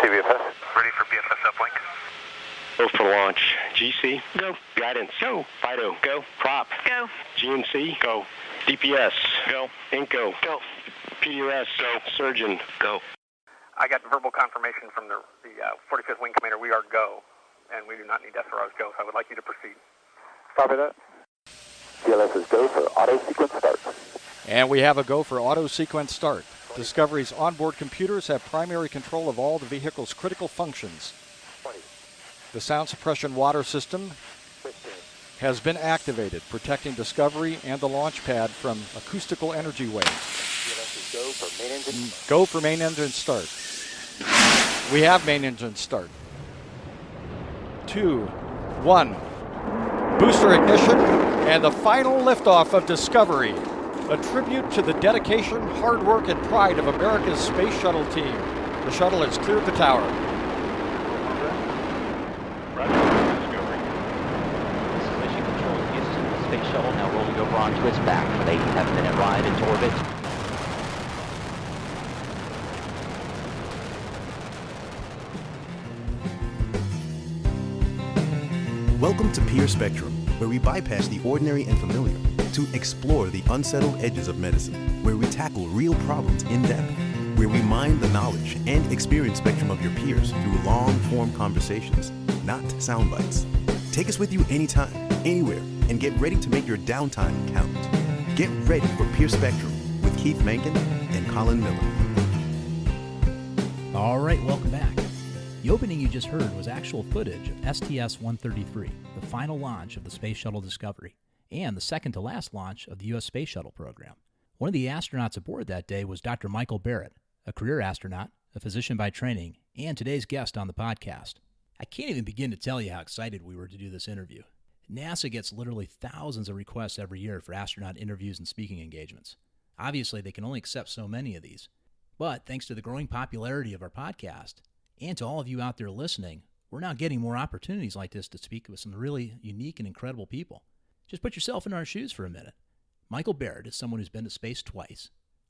VFS. Ready for BFS uplink. Go for launch. GC. Go. Guidance. Go. FIDO. Go. Prop. Go. GNC. Go. DPS. Go. INCO. Go. PDRS. Go. Surgeon. Go. I got verbal confirmation from the 45th Wing Commander. We are go, and we do not need SROs go, so I would like you to proceed. Copy that. CLS is go for auto sequence start. And we have a go for auto sequence start. Discovery's onboard computers have primary control of all the vehicle's critical functions. 20. The sound suppression water system 15. has been activated, protecting Discovery and the launch pad from acoustical energy waves. CLS is go for main engine. Go for main engine start. We have main engine start. 2, 1. Booster ignition and the final liftoff of Discovery. A tribute to the dedication, hard work, and pride of America's Space Shuttle team. The shuttle has cleared the tower. This is Mission Control in Houston. The Space Shuttle now rolling over onto its back for an 8.5-minute ride into orbit. Welcome to Peer Spectrum, where we bypass the ordinary and familiar to explore the unsettled edges of medicine, where we tackle real problems in depth, where we mine the knowledge and experience spectrum of your peers through long-form conversations, not sound bites. Take us with you anytime, anywhere, and get ready to make your downtime count. Get ready for Peer Spectrum with Keith Mencken and Colin Miller. All right, welcome back. The opening you just heard was actual footage of STS-133, the final launch of the Space Shuttle Discovery, and the second-to-last launch of the U.S. Space Shuttle program. One of the astronauts aboard that day was Dr. Michael Barratt, a career astronaut, a physician by training, and today's guest on the podcast. I can't even begin to tell you how excited we were to do this interview. NASA gets literally thousands of requests every year for astronaut interviews and speaking engagements. Obviously, they can only accept so many of these. But thanks to the growing popularity of our podcast, and to all of you out there listening, we're now getting more opportunities like this to speak with some really unique and incredible people. Just put yourself in our shoes for a minute. Michael Barratt is someone who's been to space twice,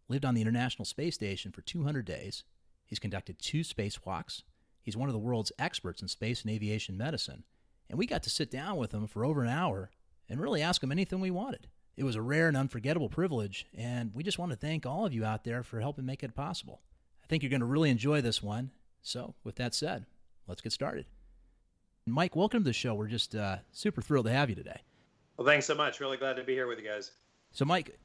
lived on the International Space Station for 200 days. He's conducted 2 spacewalks. He's one of the world's experts in space and aviation medicine. And we got to sit down with him for over an hour and really ask him anything we wanted. It was a rare and unforgettable privilege, and we just want to thank all of you out there for helping make it possible. I think you're going to really enjoy this one. So, with that said, let's get started. Mike, welcome to the show. We're just super thrilled to have you today. Well, thanks so much. Really glad to be here with you guys. So, Mike,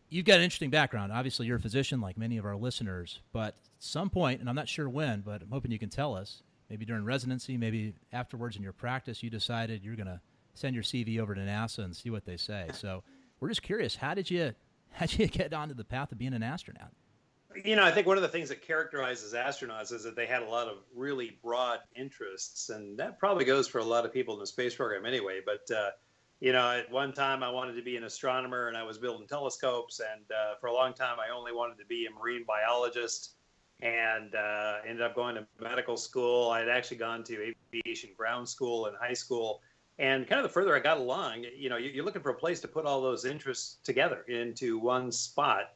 you've got an interesting background. Obviously, you're a physician like many of our listeners, but at some point, and I'm not sure when, but I'm hoping you can tell us, maybe during residency, maybe afterwards in your practice, you decided you're going to send your CV over to NASA and see what they say. So, we're just curious, how did you get onto the path of being an astronaut? You know, I think one of the things that characterizes astronauts is that they had a lot of really broad interests, and that probably goes for a lot of people in the space program anyway. But, you know, at one time I wanted to be an astronomer, and I was building telescopes, and for a long time I only wanted to be a marine biologist, and ended up going to medical school. I had actually gone to aviation ground school in high school, and kind of the further I got along, you know, you're looking for a place to put all those interests together into one spot.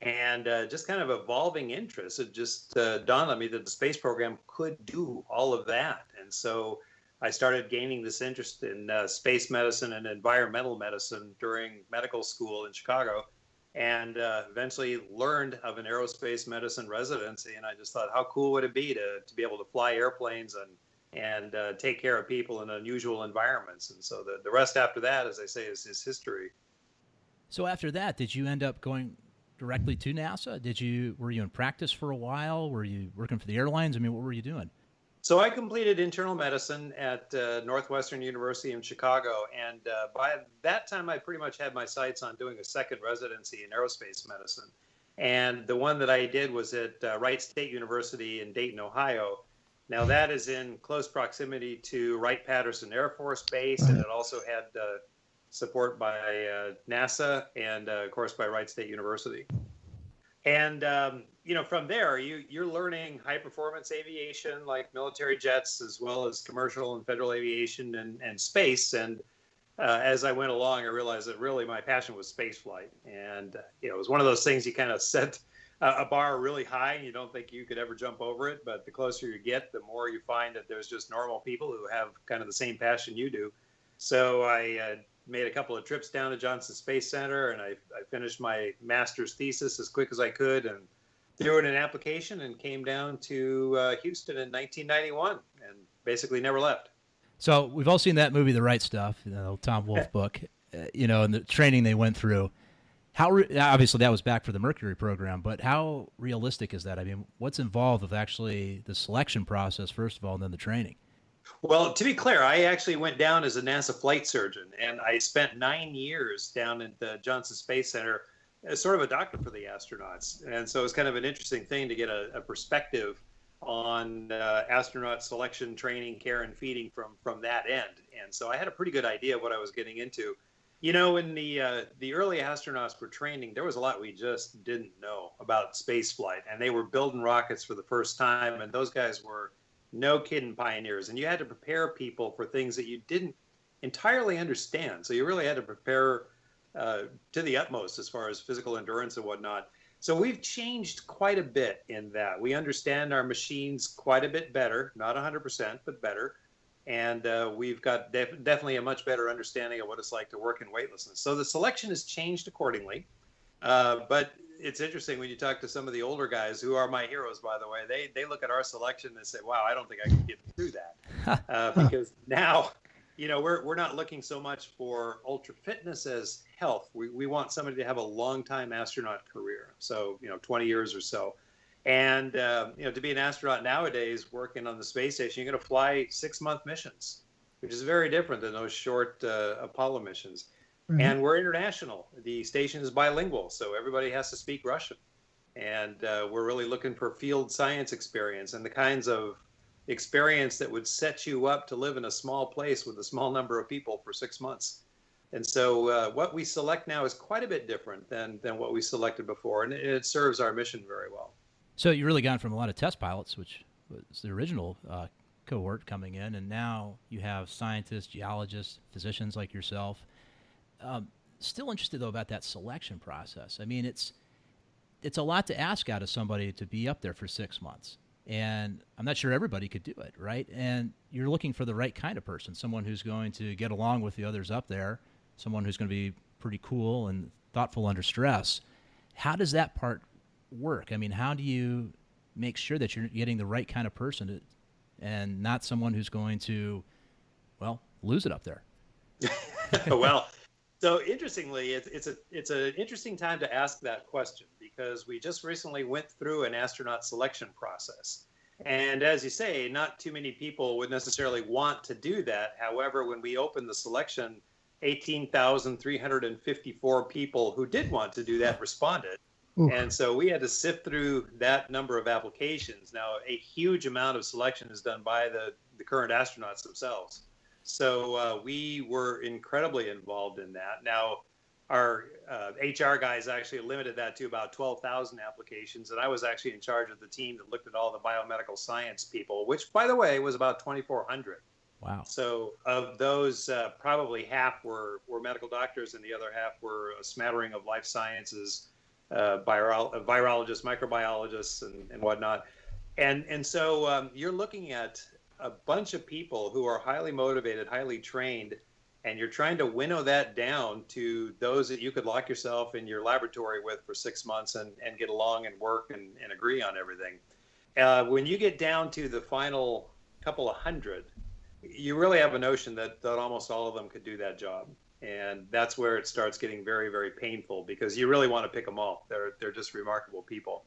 And just kind of evolving interests, it just dawned on me that the space program could do all of that. And so I started gaining this interest in space medicine and environmental medicine during medical school in Chicago, and eventually learned of an aerospace medicine residency. And I just thought, how cool would it be to be able to fly airplanes and take care of people in unusual environments. And so the rest after that, as I say, is history. So after that, did you end up going directly to NASA? Were you in practice for a while? Were you working for the airlines? I mean, what were you doing? So I completed internal medicine at Northwestern University in Chicago. And by that time, I pretty much had my sights on doing a second residency in aerospace medicine. And the one that I did was at Wright State University in Dayton, Ohio. Now that is in close proximity to Wright-Patterson Air Force Base, and it also had support by NASA and, of course, by Wright State University. And, you know, from there, you're learning high-performance aviation like military jets, as well as commercial and federal aviation and space. And as I went along, I realized that really my passion was space flight. And, you know, it was one of those things you kind of set a bar really high and you don't think you could ever jump over it. But the closer you get, the more you find that there's just normal people who have kind of the same passion you do. So I made a couple of trips down to Johnson Space Center, and I finished my master's thesis as quick as I could and threw in an application and came down to Houston in 1991 and basically never left. So we've all seen that movie, The Right Stuff, Tom Wolfe book, and the training they went through. Obviously that was back for the Mercury program, but how realistic is that? I mean, what's involved with actually the selection process, first of all, and then the training? Well, to be clear, I actually went down as a NASA flight surgeon, and I spent 9 years down at the Johnson Space Center as sort of a doctor for the astronauts. And so it's kind of an interesting thing to get a perspective on astronaut selection, training, care, and feeding from that end. And so I had a pretty good idea of what I was getting into. You know, when the early astronauts were training, there was a lot we just didn't know about space flight, and they were building rockets for the first time, and those guys were no kidding pioneers. And you had to prepare people for things that you didn't entirely understand. So you really had to prepare to the utmost as far as physical endurance and whatnot. So we've changed quite a bit in that. We understand our machines quite a bit better, not 100%, but better. And we've got definitely a much better understanding of what it's like to work in weightlessness. So the selection has changed accordingly. But it's interesting when you talk to some of the older guys, who are my heroes, by the way, they look at our selection and say, wow, I don't think I can get through that. Because now, you know, we're not looking so much for ultra fitness as health. We want somebody to have a long time astronaut career. So, 20 years or so. And, to be an astronaut nowadays working on the space station, you're going to fly 6-month missions, which is very different than those short Apollo missions. Mm-hmm. And we're international. The station is bilingual, so everybody has to speak Russian. And we're really looking for field science experience and the kinds of experience that would set you up to live in a small place with a small number of people for 6 months. And so what we select now is quite a bit different than what we selected before, and it serves our mission very well. So you really gone from a lot of test pilots, which was the original cohort coming in, and now you have scientists, geologists, physicians like yourself. Still interested, though, about that selection process. I mean, it's a lot to ask out of somebody to be up there for 6 months. And I'm not sure everybody could do it, right? And you're looking for the right kind of person, someone who's going to get along with the others up there, someone who's going to be pretty cool and thoughtful under stress. How does that part work? I mean, how do you make sure that you're getting the right kind of person and not someone who's going to, lose it up there? Well, so interestingly, it's an interesting time to ask that question, because we just recently went through an astronaut selection process. And as you say, not too many people would necessarily want to do that. However, when we opened the selection, 18,354 people who did want to do that responded. Ooh. And so we had to sift through that number of applications. Now, a huge amount of selection is done by the current astronauts themselves. So we were incredibly involved in that. Now, our HR guys actually limited that to about 12,000 applications, and I was actually in charge of the team that looked at all the biomedical science people, which, by the way, was about 2,400. Wow. So of those, probably half were medical doctors, and the other half were a smattering of life sciences, virologists, microbiologists, and whatnot. And so you're looking at a bunch of people who are highly motivated, highly trained, and you're trying to winnow that down to those that you could lock yourself in your laboratory with for 6 months and get along and work and agree on everything. When you get down to the final couple of hundred, you really have a notion that almost all of them could do that job. And that's where it starts getting very, very painful, because you really want to pick them all. They're just remarkable people.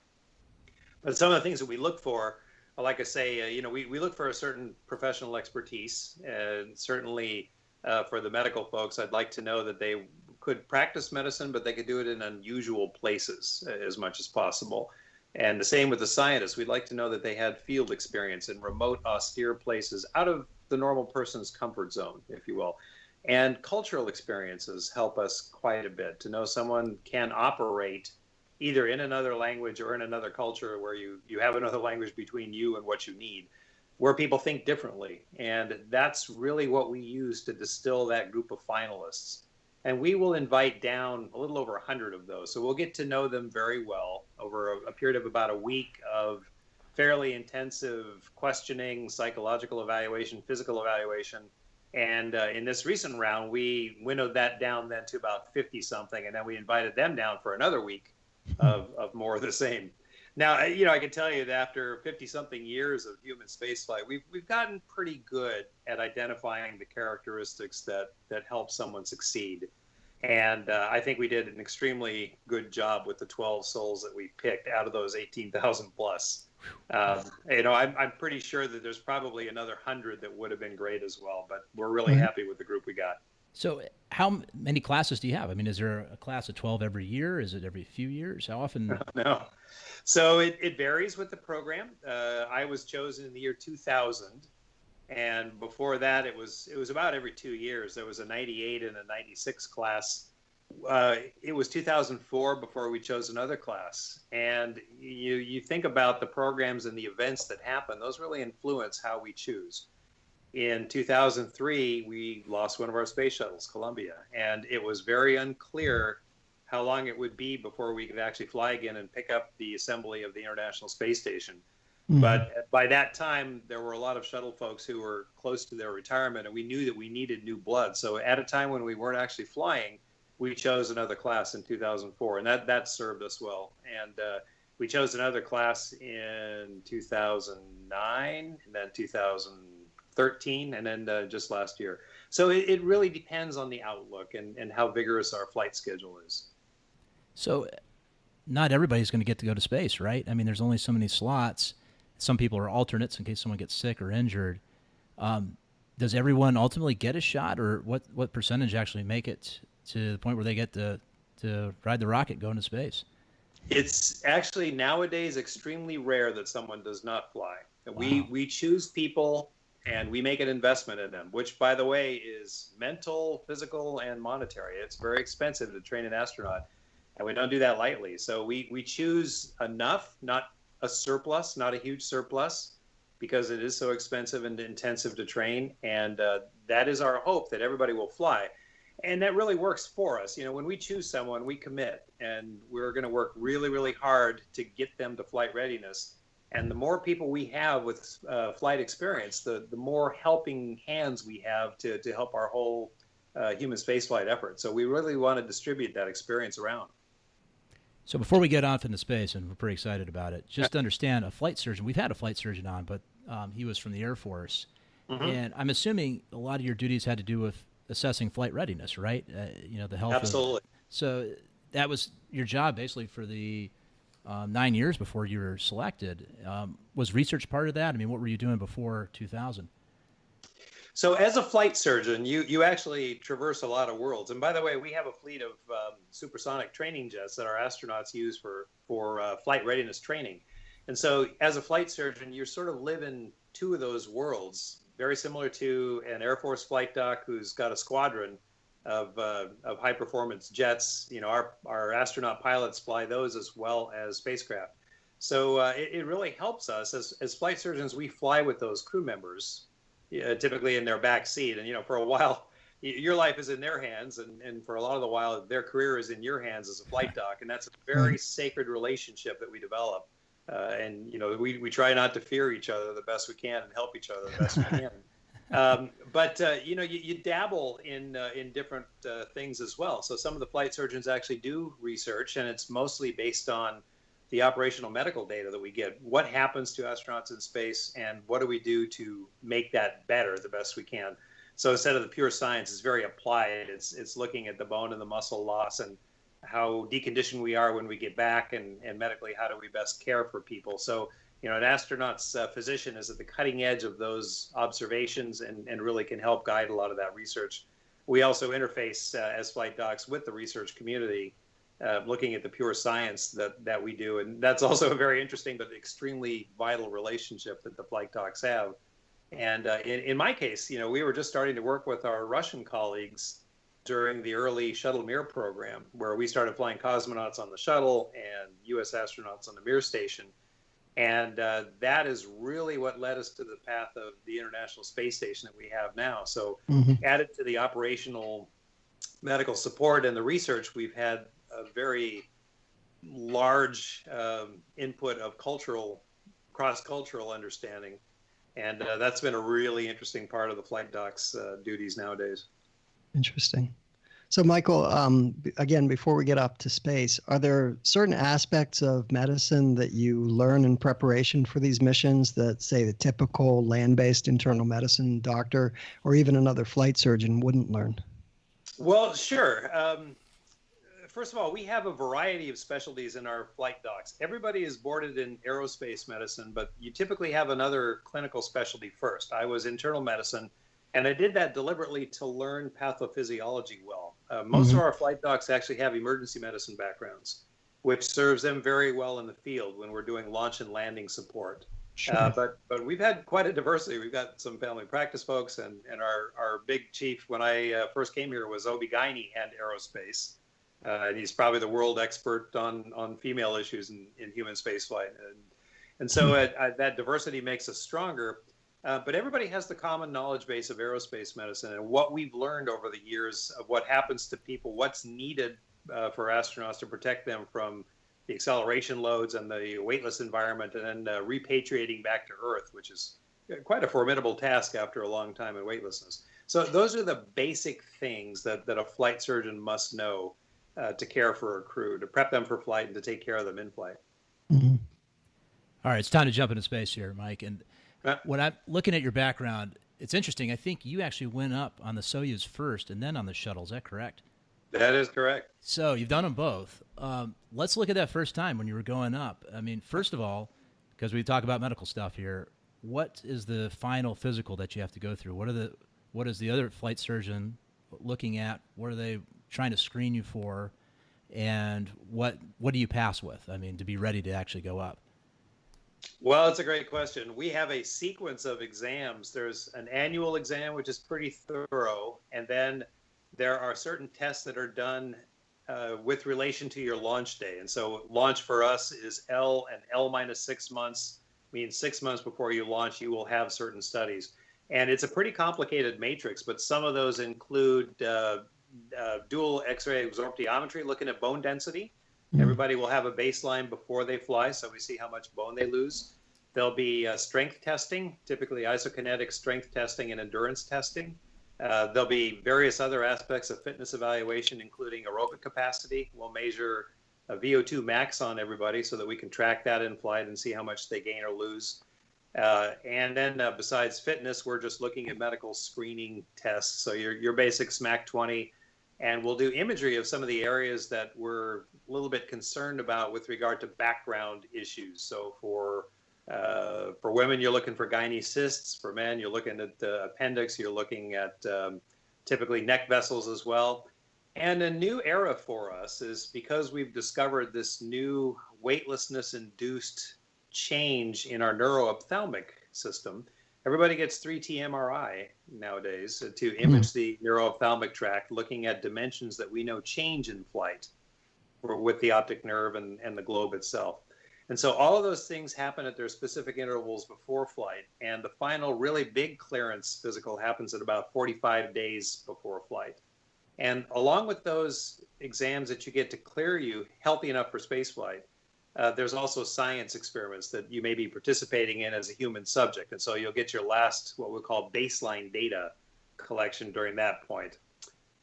But some of the things that we look for, like I say, we look for a certain professional expertise. And certainly for the medical folks, I'd like to know that they could practice medicine, but they could do it in unusual places as much as possible. And the same with the scientists. We'd like to know that they had field experience in remote, austere places out of the normal person's comfort zone, if you will. And cultural experiences help us quite a bit to know someone can operate either in another language or in another culture where you have another language between you and what you need, where people think differently. And that's really what we use to distill that group of finalists. And we will invite down a little over 100 of those. So we'll get to know them very well over a period of about a week of fairly intensive questioning, psychological evaluation, physical evaluation. And in this recent round, we winnowed that down then to about 50-something, and then we invited them down for another week of more of the same. Now, I can tell you that after 50-something years of human spaceflight, we've gotten pretty good at identifying the characteristics that help someone succeed. And I think we did an extremely good job with the 12 souls that we picked out of those 18,000 plus. I'm pretty sure that there's probably another 100 that would have been great as well, but we're really happy with the group we got. So how many classes do you have? I mean, is there a class of 12 every year? Is it every few years? How often? No. So it varies with the program. I was chosen in the year 2000. And before that, it was about every 2 years. There was a 98 and a 96 class. It was 2004 before we chose another class. And you think about the programs and the events that happen, those really influence how we choose. In 2003, we lost one of our space shuttles, Columbia, and it was very unclear how long it would be before we could actually fly again and pick up the assembly of the International Space Station. But by that time, there were a lot of shuttle folks who were close to their retirement, and we knew that we needed new blood. So at a time when we weren't actually flying, we chose another class in 2004, and that served us well. And we chose another class in 2009, and then 2013, and then just last year. So it really depends on the outlook and how vigorous our flight schedule is. So not everybody's going to get to go to space, right? I mean, there's only so many slots. Some people are alternates in case someone gets sick or injured. Does everyone ultimately get a shot, or what percentage actually make it to the point where they get to ride the rocket going to space? It's actually nowadays extremely rare that someone does not fly. Wow. We choose people and we make an investment in them, which, by the way, is mental, physical, and monetary. It's very expensive to train an astronaut, and we don't do that lightly. So we choose enough, not a surplus, not a huge surplus, because it is so expensive and intensive to train. And that is our hope, that everybody will fly. And that really works for us. When we choose someone, we commit, and we're going to work really, really hard to get them to flight readiness. And the more people we have with flight experience, the more helping hands we have to help our whole human spaceflight effort. So we really want to distribute that experience around. So before we get off into space, and we're pretty excited about it, just to understand, a flight surgeon, we've had a flight surgeon on, but he was from the Air Force. And I'm assuming a lot of your duties had to do with assessing flight readiness, right? The health. Absolutely. So that was your job basically for the 9 years before you were selected. Was research part of that? I mean, what were you doing before 2000? So as a flight surgeon, you actually traverse a lot of worlds. And by the way, we have a fleet of supersonic training jets that our astronauts use for flight readiness training. And so as a flight surgeon, you're sort of living two of those worlds, very similar to an Air Force flight doc who's got a squadron of high performance jets. Our astronaut pilots fly those as well as spacecraft. So it really helps us as flight surgeons. We fly with those crew members, typically in their back seat. And, for a while, your life is in their hands. And for a lot of the while, their career is in your hands as a flight doc. And that's a very sacred relationship that we develop. And we try not to fear each other the best we can and help each other the best we can. But you dabble in different things as well. So some of the flight surgeons actually do research, and it's mostly based on the operational medical data that we get. What happens to astronauts in space, and what do we do to make that better the best we can? So instead of the pure science, it's very applied. It's looking at the bone and the muscle loss and how deconditioned we are when we get back, and medically, how do we best care for people? So, an astronaut's physician is at the cutting edge of those observations and really can help guide a lot of that research. We also interface as flight docs with the research community, looking at the pure science that we do. And that's also a very interesting but extremely vital relationship that the flight docs have. And in my case, we were just starting to work with our Russian colleagues during the early Shuttle Mir program, where we started flying cosmonauts on the shuttle and U.S. astronauts on the Mir station. And that is really what led us to the path of the International Space Station that we have now. So added to the operational medical support and the research, we've had a very large input of cross-cultural understanding. And that's been a really interesting part of the flight doc's duties nowadays. Interesting. So, Michael, again, before we get up to space, are there certain aspects of medicine that you learn in preparation for these missions that, say, the typical land-based internal medicine doctor or even another flight surgeon wouldn't learn? Well, sure. First of all, we have a variety of specialties in our flight docs. Everybody is boarded in aerospace medicine, but you typically have another clinical specialty first. I was internal medicine, and I did that deliberately to learn pathophysiology well. Most of our flight docs actually have emergency medicine backgrounds, which serves them very well in the field when we're doing launch and landing support. Sure. But we've had quite a diversity. We've got some family practice folks, and our big chief when I first came here was OB-GYN and aerospace. And he's probably the world expert on female issues in human spaceflight. And so that diversity makes us stronger. But everybody has the common knowledge base of aerospace medicine and what we've learned over the years of what happens to people, what's needed for astronauts to protect them from the acceleration loads and the weightless environment, and then repatriating back to Earth, which is quite a formidable task after a long time in weightlessness. So those are the basic things that a flight surgeon must know to care for a crew, to prep them for flight and to take care of them in flight. Mm-hmm. All right, it's time to jump into space here, Mike. And when I'm looking at your background, it's interesting. I think you actually went up on the Soyuz first and then on the shuttle. Is that correct? That is correct. So you've done them both. Let's look at that first time when you were going up. I mean, first of all, because we talk about medical stuff here, what is the final physical that you have to go through? What is the other flight surgeon looking at? What are they trying to screen you for? And what do you pass with? I mean, to be ready to actually go up. Well, it's a great question. We have a sequence of exams. There's an annual exam, which is pretty thorough. And then there are certain tests that are done with relation to your launch day. And so launch for us is L, and L minus 6 months means 6 months before you launch, you will have certain studies. And it's a pretty complicated matrix, but some of those include dual X-ray absorptiometry, looking at bone density. Everybody will have a baseline before they fly, so we see how much bone they lose. There'll be strength testing, typically isokinetic strength testing and endurance testing. There'll be various other aspects of fitness evaluation, including aerobic capacity. We'll measure a VO2 max on everybody so that we can track that in flight and see how much they gain or lose. And then besides fitness, we're just looking at medical screening tests. So your basic SMAC 20, and we'll do imagery of some of the areas that we're a little bit concerned about with regard to background issues. So for women, you're looking for gynae cysts. For men, you're looking at the appendix. You're looking at typically neck vessels as well. And a new era for us is because we've discovered this new weightlessness-induced change in our neuroophthalmic system. Everybody gets 3T MRI nowadays to image the neuroophthalmic tract, looking at dimensions that we know change in flight with the optic nerve and the globe itself. And so all of those things happen at their specific intervals before flight. And the final really big clearance physical happens at about 45 days before flight. And along with those exams that you get to clear you healthy enough for spaceflight, there's also science experiments that you may be participating in as a human subject. And so you'll get your last, what we call baseline data collection during that point.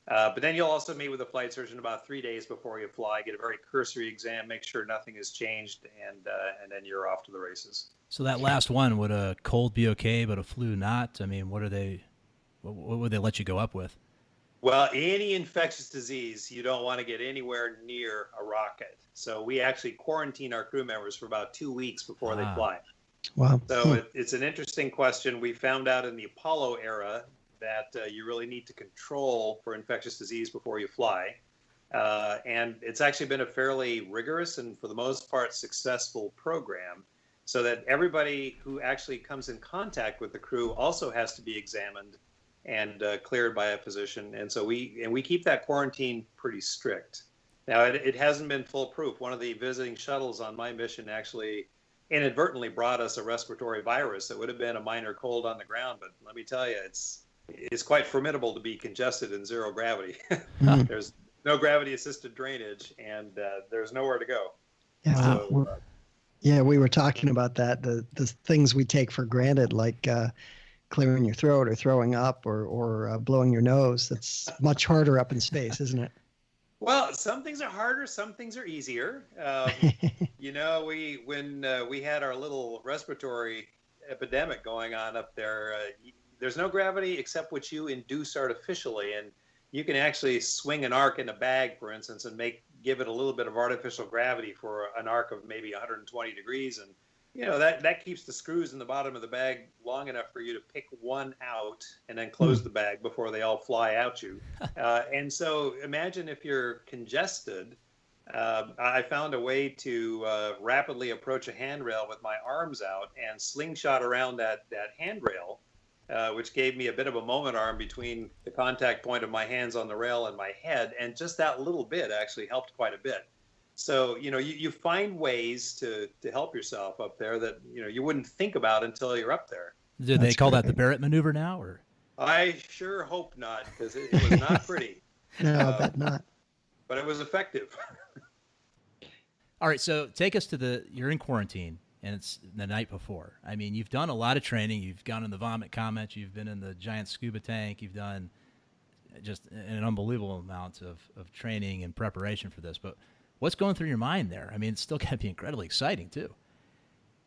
But then you'll also meet with a flight surgeon about 3 days before you fly, get a very cursory exam, make sure nothing has changed, and then you're off to the races. So that last one, would a cold be okay, but a flu not? I mean, what would they let you go up with? Well, any infectious disease, you don't want to get anywhere near a rocket. So we actually quarantine our crew members for about 2 weeks before they fly. Wow. So it's an interesting question. We found out in the Apollo era that you really need to control for infectious disease before you fly. And it's actually been a fairly rigorous and, for the most part, successful program, so that everybody who actually comes in contact with the crew also has to be examined and cleared by a physician. And so we keep that quarantine pretty strict. Now, it hasn't been foolproof. One of the visiting shuttles on my mission actually inadvertently brought us a respiratory virus that would have been a minor cold on the ground. But let me tell you, it's is quite formidable to be congested in zero gravity. There's no gravity-assisted drainage, and there's nowhere to go. Yeah, we were talking about that. The things we take for granted, like clearing your throat or throwing up or blowing your nose. That's much harder up in space, isn't it? Well, some things are harder, some things are easier. When we had our little respiratory epidemic going on up there, there's no gravity except what you induce artificially, and you can actually swing an arc in a bag, for instance, and give it a little bit of artificial gravity for an arc of maybe 120 degrees, and that keeps the screws in the bottom of the bag long enough for you to pick one out and then close the bag before they all fly out you. And so imagine if you're congested. I found a way to rapidly approach a handrail with my arms out and slingshot around that handrail, which gave me a bit of a moment arm between the contact point of my hands on the rail and my head. And just that little bit actually helped quite a bit. So, you find ways to help yourself up there that, you wouldn't think about until you're up there. Do they call that the Barratt maneuver now? Or I sure hope not, because it was not pretty. No, I bet not. But it was effective. All right, so take us to you're in quarantine, and it's the night before. I mean, you've done a lot of training. You've gone in the vomit comet. You've been in the giant scuba tank. You've done just an unbelievable amount of training and preparation for this. But what's going through your mind there? I mean, it's still got to be incredibly exciting, too.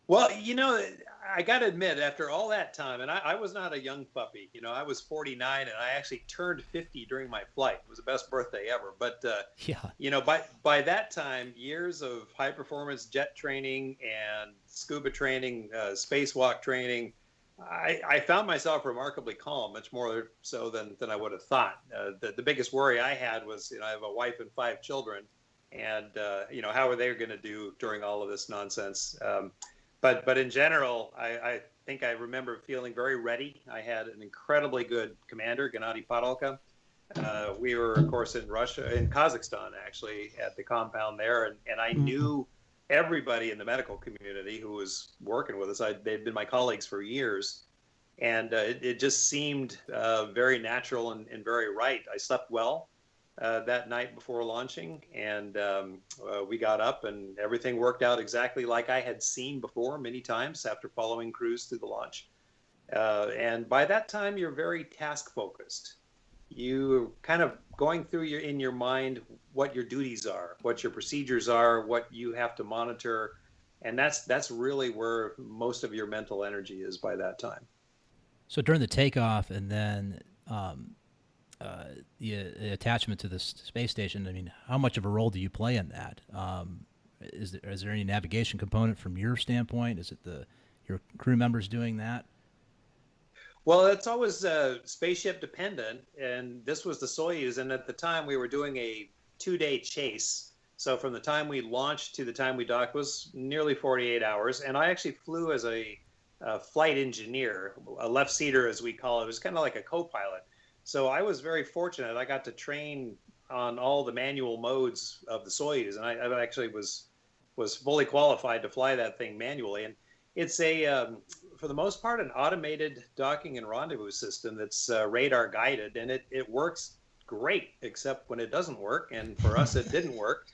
Well, I got to admit, after all that time, and I was not a young puppy. I was 49, and I actually turned 50 during my flight. It was the best birthday ever. But, by that time, years of high-performance jet training and scuba training, spacewalk training, I found myself remarkably calm, much more so than I would have thought. The biggest worry I had was, I have a wife and 5 children, and, how are they going to do during all of this nonsense? But in general, I think I remember feeling very ready. I had an incredibly good commander, Gennady Padalka. We were, of course, in Kazakhstan, actually, at the compound there. And I knew everybody in the medical community who was working with us. They'd been my colleagues for years. And it just seemed very natural and very right. I slept well that night before launching, and we got up and everything worked out exactly like I had seen before many times after following crews through the launch. And by that time, you're very task focused. You're kind of going through in your mind what your duties are, what your procedures are, what you have to monitor. And that's really where most of your mental energy is by that time. So during the takeoff and then the attachment to the space station, I mean, how much of a role do you play in that? Is there any navigation component from your standpoint? Is it your crew members doing that? Well, it's always spaceship dependent, and this was the Soyuz, and at the time we were doing a 2-day chase. So from the time we launched to the time we docked was nearly 48 hours, and I actually flew as a flight engineer, a left-seater as we call it. It was kind of like a co-pilot. So I was very fortunate. I got to train on all the manual modes of the Soyuz, and I actually was fully qualified to fly that thing manually. And it's for the most part, an automated docking and rendezvous system that's radar guided, and it works great, except when it doesn't work. And for us, it didn't work.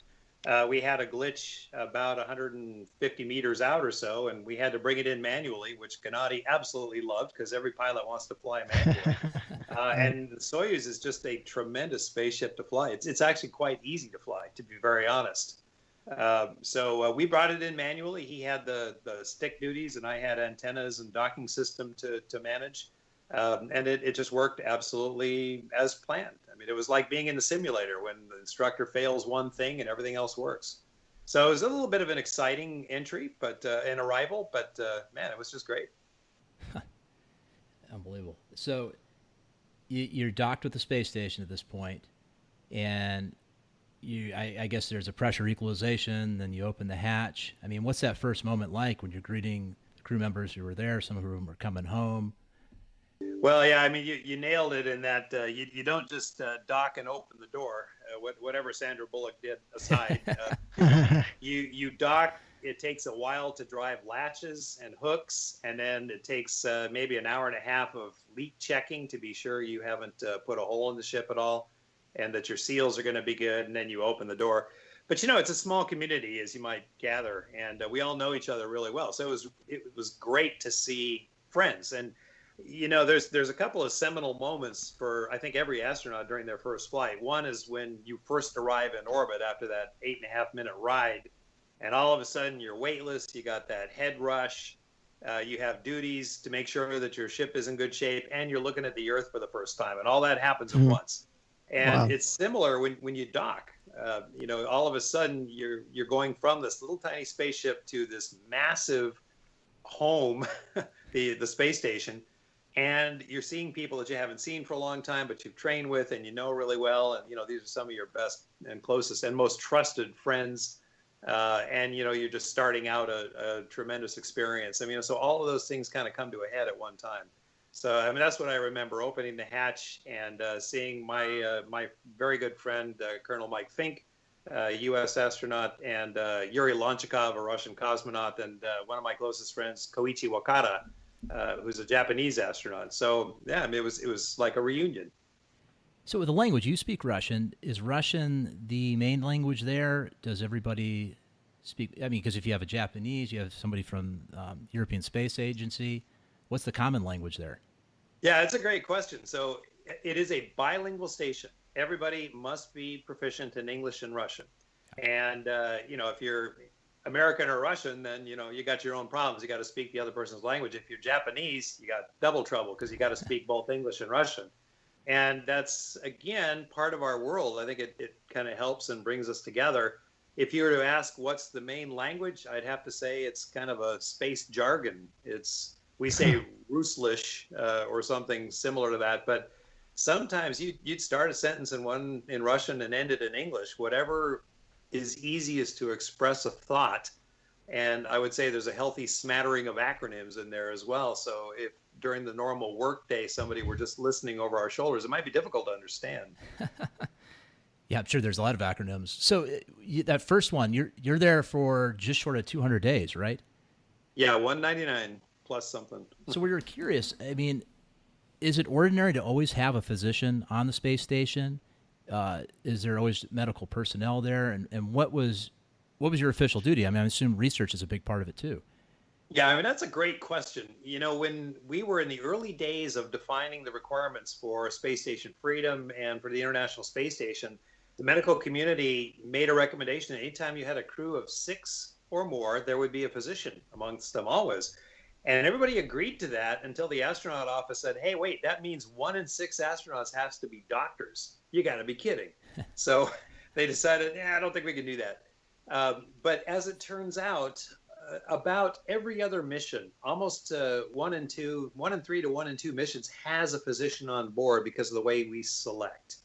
We had a glitch about 150 meters out or so, and we had to bring it in manually, which Gennady absolutely loved because every pilot wants to fly manually. And the Soyuz is just a tremendous spaceship to fly. It's actually quite easy to fly, to be very honest. So we brought it in manually. He had the stick duties, and I had antennas and docking system to manage. And it just worked absolutely as planned. I mean, it was like being in the simulator when the instructor fails one thing and everything else works. So it was a little bit of an exciting entry, but an arrival. But man, it was just great. Unbelievable. So you're docked with the space station at this point, and I guess there's a pressure equalization. Then you open the hatch. I mean, what's that first moment like when you're greeting the crew members who were there? Some of whom were coming home. Well, yeah, I mean, you nailed it in that you don't just dock and open the door, whatever Sandra Bullock did aside. You dock, it takes a while to drive latches and hooks, and then it takes maybe an hour and a half of leak checking to be sure you haven't put a hole in the ship at all, and that your seals are going to be good, and then you open the door. But it's a small community, as you might gather, and we all know each other really well. So it was great to see friends. And there's a couple of seminal moments for, I think, every astronaut during their first flight. One is when you first arrive in orbit after that 8.5-minute ride, and all of a sudden you're weightless, you got that head rush, you have duties to make sure that your ship is in good shape, and you're looking at the Earth for the first time, and all that happens at once. And Wow. It's similar when you dock. All of a sudden you're going from this little tiny spaceship to this massive home, the space station. And you're seeing people that you haven't seen for a long time, but you've trained with and really well. And, these are some of your best and closest and most trusted friends. And, you're just starting out a tremendous experience. So all of those things kind of come to a head at one time. So, that's what I remember, opening the hatch and seeing my very good friend, Colonel Mike Fink, U.S. astronaut, and Yuri Lonchikov, a Russian cosmonaut, and one of my closest friends, Koichi Wakata, who's a Japanese astronaut. So it was like a reunion. So with the language, you speak Russian. Is Russian the main language there? Does everybody speak? Because if you have a Japanese, you have somebody from European Space Agency. What's the common language there? Yeah, it's a great question. So it is a bilingual station. Everybody must be proficient in English and Russian. And, if you're American or Russian, then, you got your own problems. You got to speak the other person's language. If you're Japanese, you got double trouble because you got to speak both English and Russian. And that's, again, part of our world. I think it kind of helps and brings us together. If you were to ask what's the main language, I'd have to say it's kind of a space jargon. We say Ruslish or something similar to that. But sometimes you'd start a sentence in Russian and end it in English, whatever is easiest to express a thought. And I would say there's a healthy smattering of acronyms in there as well. So if during the normal workday somebody were just listening over our shoulders, it might be difficult to understand. Yeah, I'm sure there's a lot of acronyms. So that first one, you're there for just short of 200 days, right? Yeah, 199 plus something. So we were curious. Is it ordinary to always have a physician on the space station? Is there always medical personnel there? And what was your official duty? I assume research is a big part of it too. Yeah, that's a great question. When we were in the early days of defining the requirements for Space Station Freedom and for the International Space Station, the medical community made a recommendation that anytime you had a crew of 6 or more, there would be a physician amongst them always. And everybody agreed to that until the astronaut office said, hey, wait, that means 1 in 6 astronauts has to be doctors. You got to be kidding. So they decided, I don't think we can do that. But as it turns out, about every other mission, almost 1 in 3 to 1 in 2 missions has a physician on board because of the way we select.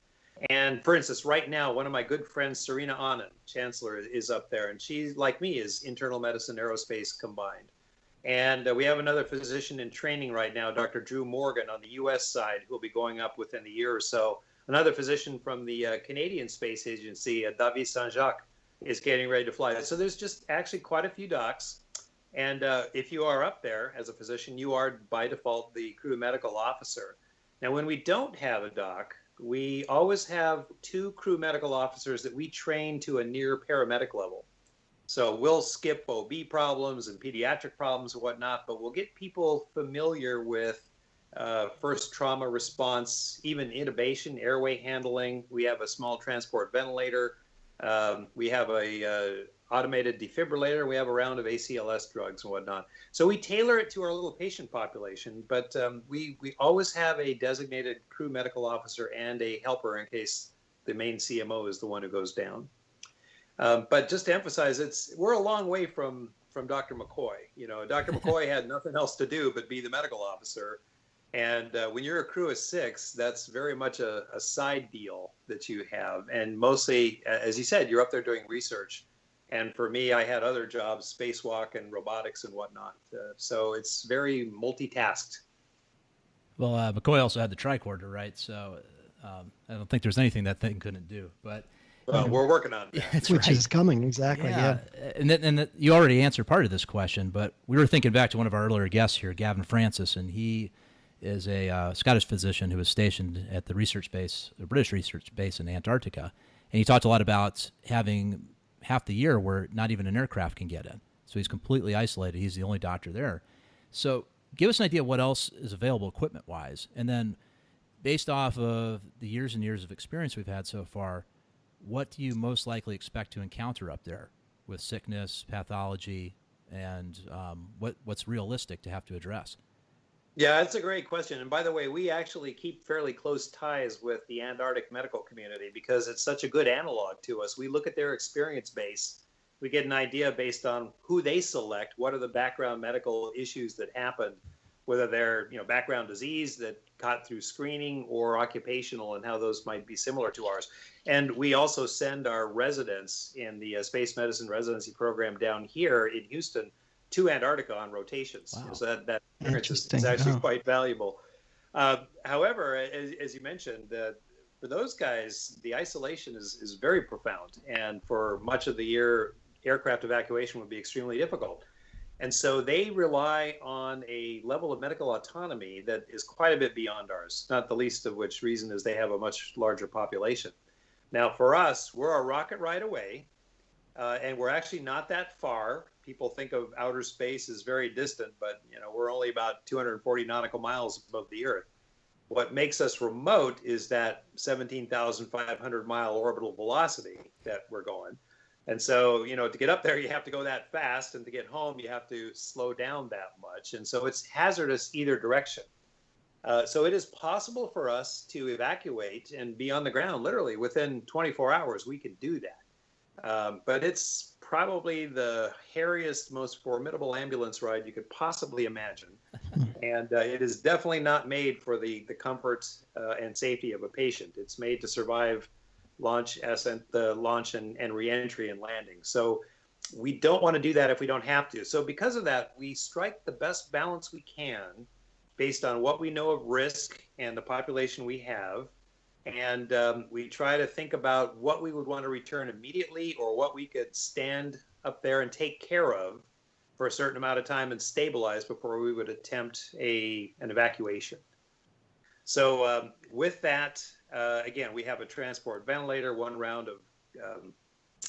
And for instance, right now, one of my good friends, Serena Anand, Chancellor, is up there. And she, like me, is internal medicine, aerospace combined. And we have another physician in training right now, Dr. Drew Morgan, on the U.S. side, who will be going up within a year or so. Another physician from the Canadian Space Agency, David Saint-Jacques, is getting ready to fly. So there's just actually quite a few docs. And if you are up there as a physician, you are by default the crew medical officer. Now, when we don't have a doc, we always have 2 crew medical officers that we train to a near paramedic level. So we'll skip OB problems and pediatric problems and whatnot, but we'll get people familiar with first trauma response, even intubation, airway handling. We have a small transport ventilator. We have a automated defibrillator. We have a round of ACLS drugs and whatnot. So we tailor it to our little patient population, but we always have a designated crew medical officer and a helper in case the main CMO is the one who goes down. But just to emphasize, we're a long way from Dr. McCoy. Dr. McCoy had nothing else to do but be the medical officer. And when you're a crew of 6, that's very much a side deal that you have. And mostly, as you said, you're up there doing research. And for me, I had other jobs, spacewalk and robotics and whatnot. So it's very multitasked. Well, McCoy also had the tricorder, right? So I don't think there's anything that thing couldn't do. But Well, we're working on that. That's Which right. is coming, exactly, yeah. And you already answered part of this question, but we were thinking back to one of our earlier guests here, Gavin Francis, and he is a Scottish physician who was stationed at the British research base in Antarctica. And he talked a lot about having half the year where not even an aircraft can get in. So he's completely isolated. He's the only doctor there. So give us an idea of what else is available equipment-wise. And then based off of the years and years of experience we've had so far, what do you most likely expect to encounter up there with sickness, pathology, and what's realistic to have to address? Yeah, that's a great question. And by the way, we actually keep fairly close ties with the Antarctic medical community because it's such a good analog to us. We look at their experience base. We get an idea based on who they select, what are the background medical issues that happened, whether they're background disease that got through screening or occupational, and how those might be similar to ours. And we also send our residents in the space medicine residency program down here in Houston to Antarctica on rotations. Wow. So that experience is actually quite valuable. However, as you mentioned, for those guys, the isolation is very profound. And for much of the year, aircraft evacuation would be extremely difficult. And so they rely on a level of medical autonomy that is quite a bit beyond ours, not the least of which reason is they have a much larger population. Now, for us, we're a rocket ride away, and we're actually not that far. People think of outer space as very distant, but we're only about 240 nautical miles above the Earth. What makes us remote is that 17,500-mile orbital velocity that we're going. And so, to get up there, you have to go that fast, and to get home, you have to slow down that much. And so it's hazardous either direction. So it is possible for us to evacuate and be on the ground literally within 24 hours. We could do that. But it's probably the hairiest, most formidable ambulance ride you could possibly imagine. And it is definitely not made for the comfort and safety of a patient. It's made to survive launch and re-entry and landing. So we don't want to do that if we don't have to. So because of that, we strike the best balance we can based on what we know of risk and the population we have. And we try to think about what we would want to return immediately or what we could stand up there and take care of for a certain amount of time and stabilize before we would attempt an evacuation. So with that, again, we have a transport ventilator, one round of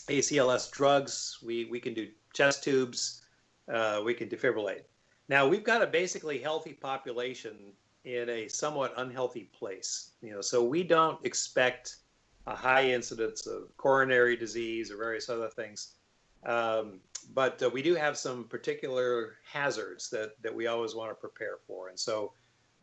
ACLS drugs. We can do chest tubes. We can defibrillate. Now, we've got a basically healthy population in a somewhat unhealthy place. So we don't expect a high incidence of coronary disease or various other things. But we do have some particular hazards that we always want to prepare for. And so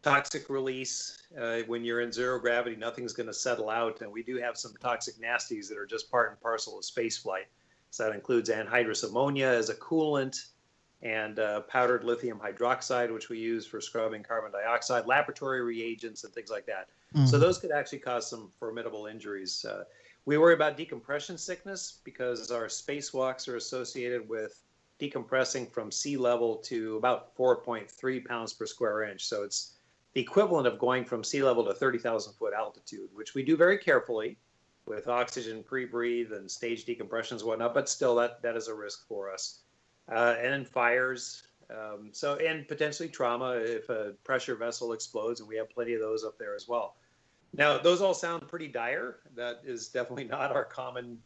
toxic release, when you're in zero gravity, nothing's going to settle out. And we do have some toxic nasties that are just part and parcel of space flight. So that includes anhydrous ammonia as a coolant, and powdered lithium hydroxide, which we use for scrubbing carbon dioxide, laboratory reagents, and things like that. Mm-hmm. So those could actually cause some formidable injuries. We worry about decompression sickness because our spacewalks are associated with decompressing from sea level to about 4.3 pounds per square inch. So it's the equivalent of going from sea level to 30,000 foot altitude, which we do very carefully with oxygen pre-breathe and stage decompressions and whatnot, but still that is a risk for us. And then fires, and potentially trauma if a pressure vessel explodes, and we have plenty of those up there as well. Now, those all sound pretty dire. That is definitely not our common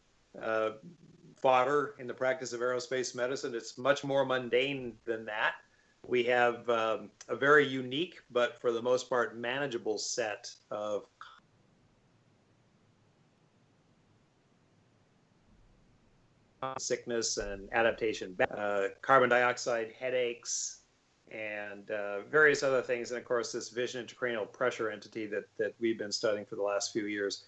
fodder in the practice of aerospace medicine. It's much more mundane than that. We have a very unique, but for the most part, manageable set of sickness and adaptation, carbon dioxide, headaches, and various other things. And of course, this vision intracranial pressure entity that we've been studying for the last few years.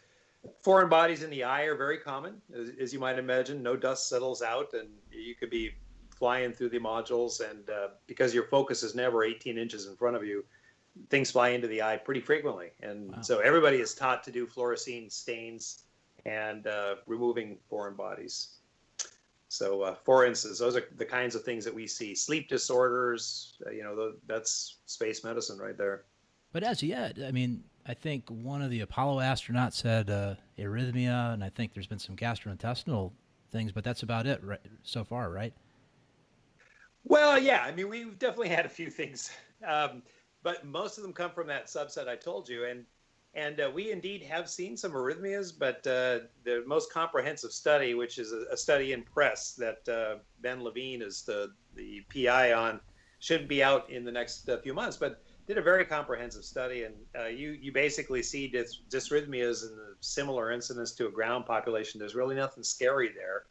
Foreign bodies in the eye are very common, as you might imagine. No dust settles out, and you could be flying through the modules, and because your focus is never 18 inches in front of you, things fly into the eye pretty frequently. And wow. So everybody is taught to do fluorescein stains and removing foreign bodies. So, for instance, those are the kinds of things that we see. Sleep disorders, that's space medicine right there. But as yet, I I think one of the Apollo astronauts had arrhythmia, and I think there's been some gastrointestinal things, but that's about it so far, right? Well, yeah, I mean, we've definitely had a few things, but most of them come from that subset I told you, and we indeed have seen some arrhythmias, but the most comprehensive study, which is a study in press that Ben Levine is the PI on, should be out in the next few months, but did a very comprehensive study, and you basically see dysrhythmias in the similar incidence to a ground population. There's really nothing scary there.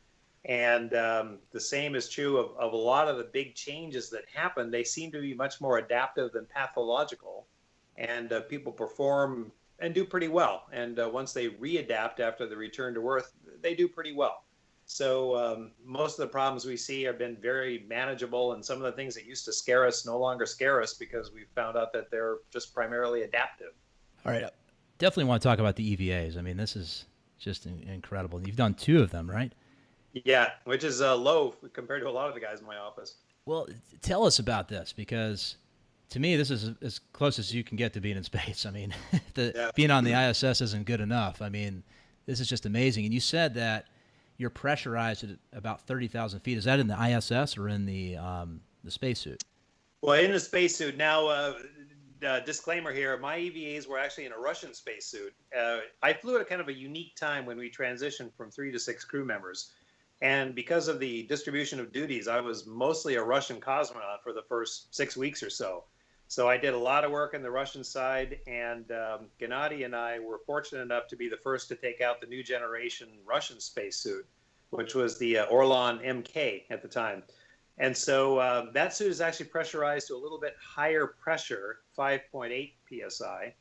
And the same is true of a lot of the big changes that happen. They seem to be much more adaptive than pathological, and people perform and do pretty well. And once they readapt after the return to Earth, they do pretty well. So most of the problems we see have been very manageable, and some of the things that used to scare us no longer scare us because we found out that they're just primarily adaptive. All right. Definitely want to talk about the EVAs. I mean, this is just incredible. You've done 2 of them, right? Yeah, which is low compared to a lot of the guys in my office. Well, tell us about this, because to me, this is as close as you can get to being in space. I mean, being on the ISS isn't good enough. I mean, this is just amazing. And you said that you're pressurized at about 30,000 feet. Is that in the ISS or in the spacesuit? Well, in the spacesuit. Now, disclaimer here, my EVAs were actually in a Russian spacesuit. I flew at a kind of a unique time when we transitioned from 3 to 6 crew members. And because of the distribution of duties, I was mostly a Russian cosmonaut for the first 6 weeks or so. So I did a lot of work on the Russian side, and Gennady and I were fortunate enough to be the first to take out the new generation Russian spacesuit, which was the Orlan MK at the time. And so that suit is actually pressurized to a little bit higher pressure, 5.8 psi,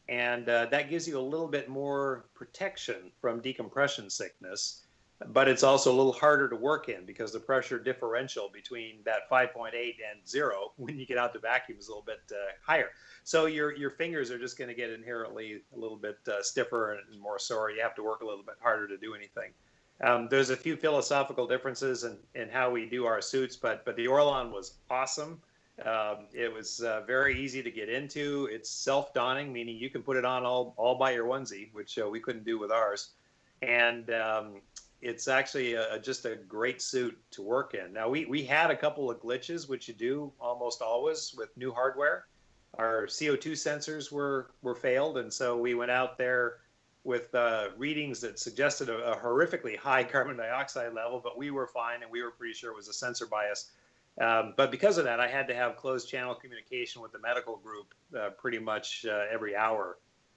and that gives you a little bit more protection from decompression sickness. But it's also a little harder to work in because the pressure differential between that 5.8 and 0 when you get out to vacuum is a little bit higher. So your fingers are just going to get inherently a little bit stiffer and more sore. You have to work a little bit harder to do anything. There's a few philosophical differences in how we do our suits, but the Orlan was awesome. It was very easy to get into. It's self-donning, meaning you can put it on all by your onesie, which we couldn't do with ours. And it's actually just a great suit to work in. Now, we had a couple of glitches, which you do almost always with new hardware. Our CO2 sensors were failed, and so we went out there with readings that suggested a horrifically high carbon dioxide level, but we were fine, and we were pretty sure it was a sensor bias. But because of that, I had to have closed channel communication with the medical group pretty much every hour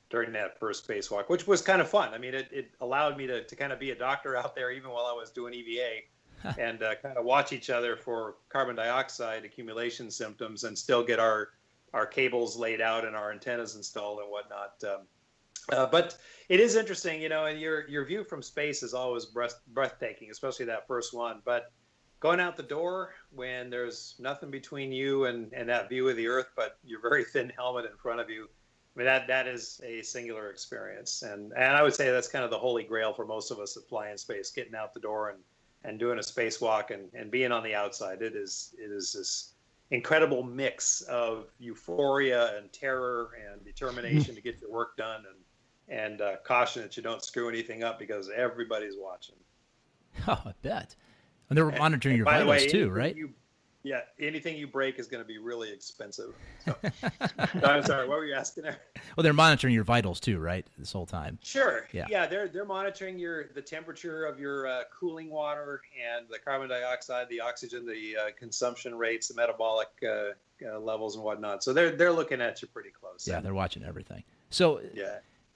during that first spacewalk, which was kind of fun. I mean, it allowed me to kind of be a doctor out there even while I was doing EVA and kind of watch each other for carbon dioxide accumulation symptoms and still get our cables laid out and our antennas installed and whatnot. But it is interesting, you know, and your view from space is always breathtaking, especially that first one. But going out the door when there's nothing between you and that view of the Earth, but your very thin helmet in front of you, I mean, that is a singular experience. And I would say that's kind of the holy grail for most of us that fly in space, getting out the door and doing a spacewalk and being on the outside. It is this incredible mix of euphoria and terror and determination to get your work done and caution that you don't screw anything up because everybody's watching. Oh, I bet. And they're monitoring your vitals too, right? Yeah, anything you break is going to be really expensive. So, I'm sorry, what were you asking there? Well, they're monitoring your vitals too, right? This whole time. Sure. Yeah, they're monitoring the temperature of your cooling water and the carbon dioxide, the oxygen, the consumption rates, the metabolic levels and whatnot. So they're looking at you pretty close. Yeah, they're watching everything. So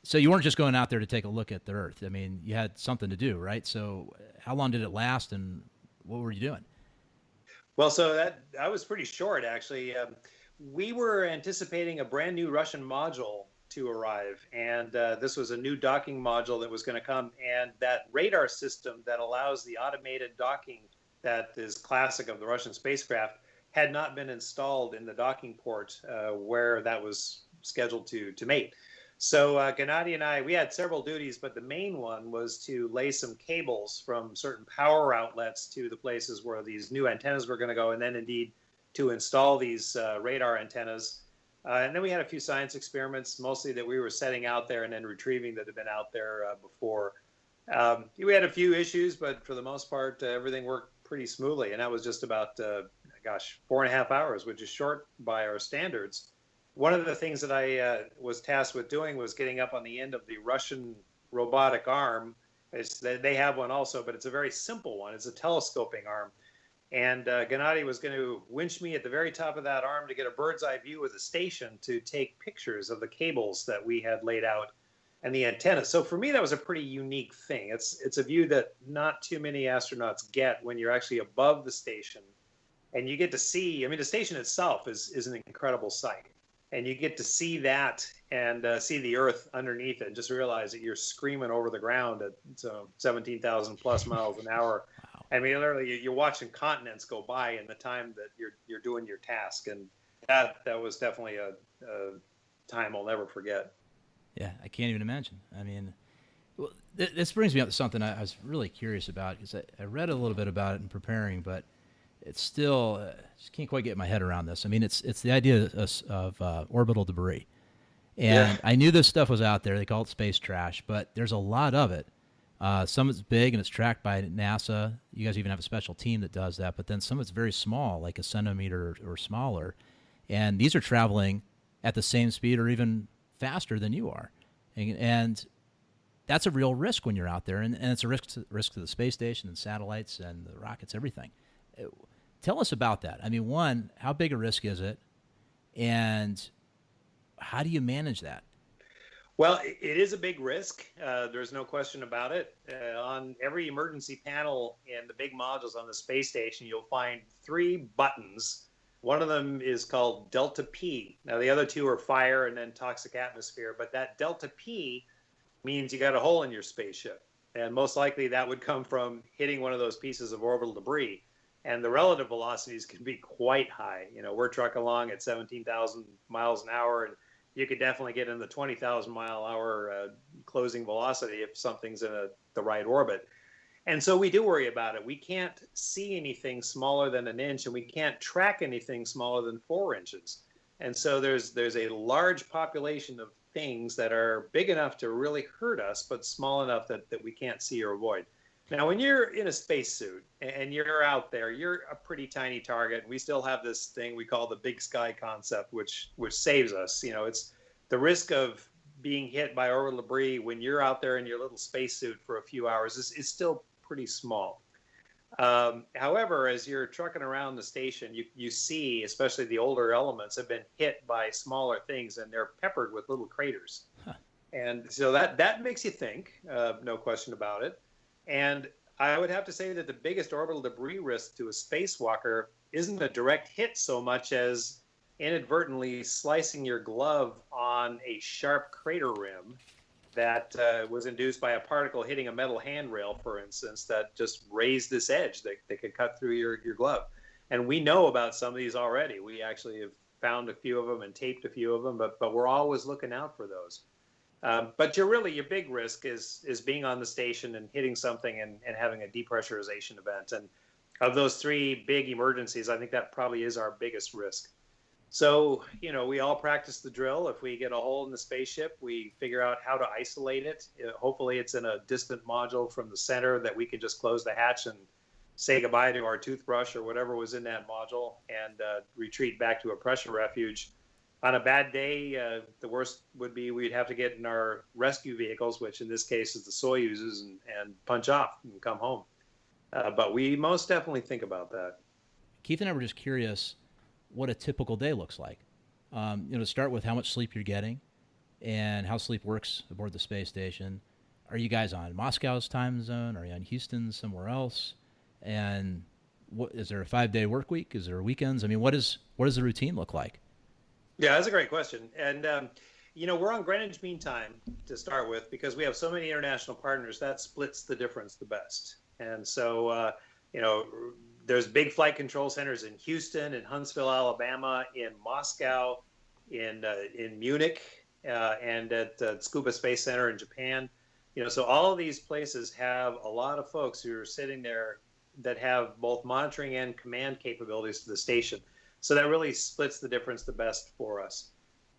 So you weren't just going out there to take a look at the Earth. I mean, you had something to do, right? So how long did it last, and what were you doing? Well, so I was pretty short, actually. We were anticipating a brand new Russian module to arrive, and this was a new docking module that was going to come, and that radar system that allows the automated docking that is classic of the Russian spacecraft had not been installed in the docking port where that was scheduled to mate. So Gennady and I, we had several duties, but the main one was to lay some cables from certain power outlets to the places where these new antennas were going to go, and then indeed to install these radar antennas. And then we had a few science experiments, mostly that we were setting out there and then retrieving that had been out there before. We had a few issues, but for the most part, everything worked pretty smoothly. And that was just about, 4.5 hours, which is short by our standards. One of the things that I was tasked with doing was getting up on the end of the Russian robotic arm. They have one also, but it's a very simple one. It's a telescoping arm. And Gennady was going to winch me at the very top of that arm to get a bird's eye view of the station to take pictures of the cables that we had laid out and the antenna. So for me, that was a pretty unique thing. It's a view that not too many astronauts get when you're actually above the station. And you get to see, the station itself is an incredible sight. And you get to see that and see the Earth underneath it and just realize that you're screaming over the ground at 17,000 plus miles an hour. Wow. I mean, literally, you're watching continents go by in the time that you're doing your task. And that was definitely a time I'll never forget. Yeah, I can't even imagine. I mean, well, this brings me up to something I was really curious about, because I read a little bit about it in preparing, but it's still just can't quite get my head around this. I mean, it's the idea of orbital debris, and I knew this stuff was out there. They call it space trash, but there's a lot of it. Some of it's big and it's tracked by NASA. You guys even have a special team that does that. But then some of it's very small, like a centimeter or smaller, and these are traveling at the same speed or even faster than you are, and that's a real risk when you're out there, and it's a risk to the space station and satellites and the rockets, everything. Tell us about that. I mean, one, how big a risk is it, and how do you manage that? Well, it is a big risk. There's no question about it. On every emergency panel in the big modules on the space station, you'll find 3 buttons. One of them is called Delta P. Now, the other 2 are fire and then toxic atmosphere, but that Delta P means you got a hole in your spaceship. And most likely that would come from hitting one of those pieces of orbital debris. And the relative velocities can be quite high. We're trucking along at 17,000 miles an hour, and you could definitely get in the 20,000 mile hour closing velocity if something's in the right orbit. And so we do worry about it. We can't see anything smaller than an inch, and we can't track anything smaller than 4 inches. And so there's a large population of things that are big enough to really hurt us, but small enough that we can't see or avoid. Now, when you're in a spacesuit and you're out there, you're a pretty tiny target. We still have this thing we call the big sky concept, which saves us. It's the risk of being hit by orbital debris when you're out there in your little spacesuit for a few hours is still pretty small. However, as you're trucking around the station, you see, especially the older elements, have been hit by smaller things, and they're peppered with little craters. Huh. And so that makes you think, no question about it. And I would have to say that the biggest orbital debris risk to a spacewalker isn't a direct hit so much as inadvertently slicing your glove on a sharp crater rim that was induced by a particle hitting a metal handrail, for instance, that just raised this edge that could cut through your glove. And we know about some of these already. We actually have found a few of them and taped a few of them, but we're always looking out for those. But your big risk is being on the station and hitting something and having a depressurization event. And of those 3 big emergencies, I think that probably is our biggest risk. So, we all practice the drill. If we get a hole in the spaceship, we figure out how to isolate it. Hopefully it's in a distant module from the center that we can just close the hatch and say goodbye to our toothbrush or whatever was in that module and retreat back to a pressure refuge. On a bad day, the worst would be we'd have to get in our rescue vehicles, which in this case is the Soyuzes, and punch off and come home. But we most definitely think about that. Keith and I were just curious what a typical day looks like. To start with how much sleep you're getting and how sleep works aboard the space station. Are you guys on Moscow's time zone? Are you on Houston, somewhere else? And is there a 5-day work week? Is there weekends? I mean, what does the routine look like? Yeah, that's a great question. And, we're on Greenwich Mean Time to start with because we have so many international partners. That splits the difference the best. And so, there's big flight control centers in Houston, in Huntsville, Alabama, in Moscow, in Munich, and at Tsukuba Space Center in Japan. So all of these places have a lot of folks who are sitting there that have both monitoring and command capabilities to the station. So that really splits the difference the best for us.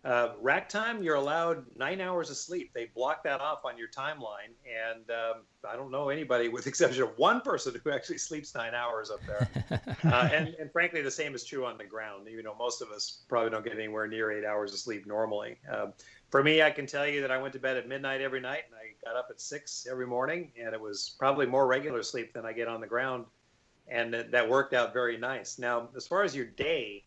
Rack time, you're allowed 9 hours of sleep. They block that off on your timeline, and I don't know anybody, with the exception of one person, who actually sleeps 9 hours up there. And frankly, the same is true on the ground. You know, most of us probably don't get anywhere near 8 hours of sleep normally. For me, I can tell you that I went to bed at midnight every night, and I got up at 6 every morning, and it was probably more regular sleep than I get on the ground, and that worked out very nice. Now, as far as your day,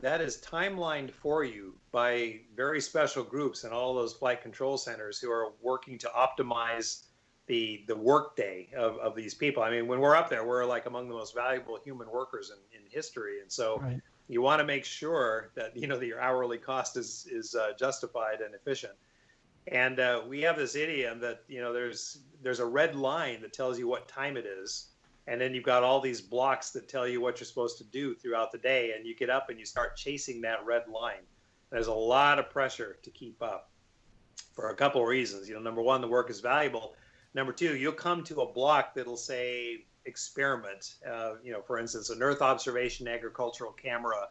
that is timelined for you by very special groups and all those flight control centers who are working to optimize the work day of these people. I mean, when we're up there, we're like among the most valuable human workers in history. And so you want to make sure that, you know, that your hourly cost is justified and efficient. And we have this idiom that, you know, there's a red line that tells you what time it is. And then you've got all these blocks that tell you what you're supposed to do throughout the day. And you get up and you start chasing that red line. There's a lot of pressure to keep up for a couple of reasons. You know, number one, the work is valuable. Number two, you'll come to a block that'll say experiment. You know, for instance, an Earth observation agricultural camera.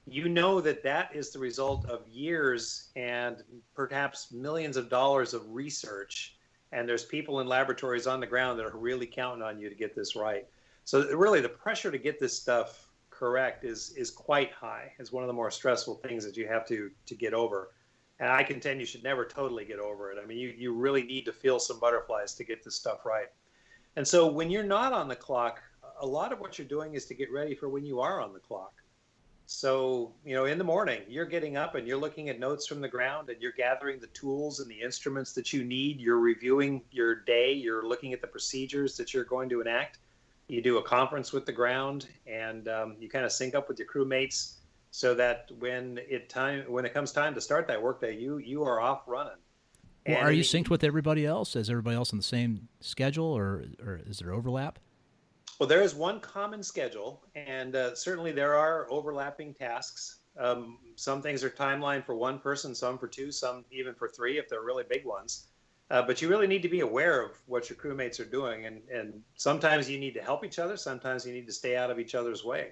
You know that is the result of years and perhaps millions of dollars of research. And there's people in laboratories on the ground that are really counting on you to get this right. So really, the pressure to get this stuff correct is quite high. It's one of the more stressful things that you have to get over. And I contend you should never totally get over it. I mean, you really need to feel some butterflies to get this stuff right. And so when you're not on the clock, a lot of what you're doing is to get ready for when you are on the clock. So, you know, in the morning, you're getting up and you're looking at notes from the ground, and you're gathering the tools and the instruments that you need. You're reviewing your day. You're looking at the procedures that you're going to enact. You do a conference with the ground, and you kind of sync up with your crewmates so that when it comes time to start that workday, you are off running. Well, are you synced with everybody else? Is everybody else on the same schedule, or is there overlap? Well, there is one common schedule, and certainly there are overlapping tasks. Some things are timelined for one person, some for two, some even for three if they're really big ones. But you really need to be aware of what your crewmates are doing, and sometimes you need to help each other, sometimes you need to stay out of each other's way.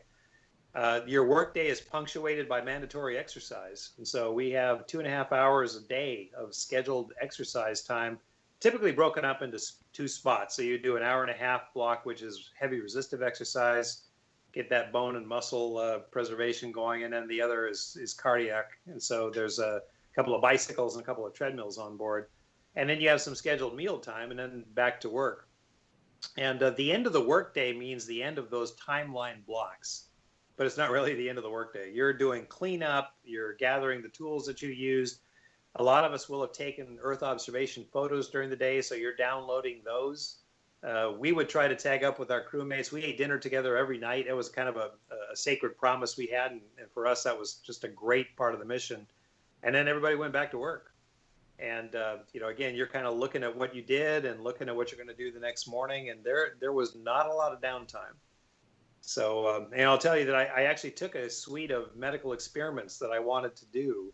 Your workday is punctuated by mandatory exercise, and so we have 2.5 hours a day of scheduled exercise time, typically broken up into two spots. So you do an 1.5 hour block, which is heavy resistive exercise, get that bone and muscle preservation going, and then the other is cardiac. And so there's a couple of bicycles and a couple of treadmills on board. And then you have some scheduled meal time, and then back to work. And the end of the workday means the end of those timeline blocks, but it's not really the end of the workday. You're doing cleanup, you're gathering the tools that you used. A lot of us will have taken Earth observation photos during the day, so you're downloading those. We would try to tag up with our crewmates. We ate dinner together every night. It was kind of a sacred promise we had, and for us, that was just a great part of the mission. And then everybody went back to work. And, you know, again, you're kind of looking at what you did and looking at what you're going to do the next morning, and there was not a lot of downtime. So, and I'll tell you that I actually took a suite of medical experiments that I wanted to do.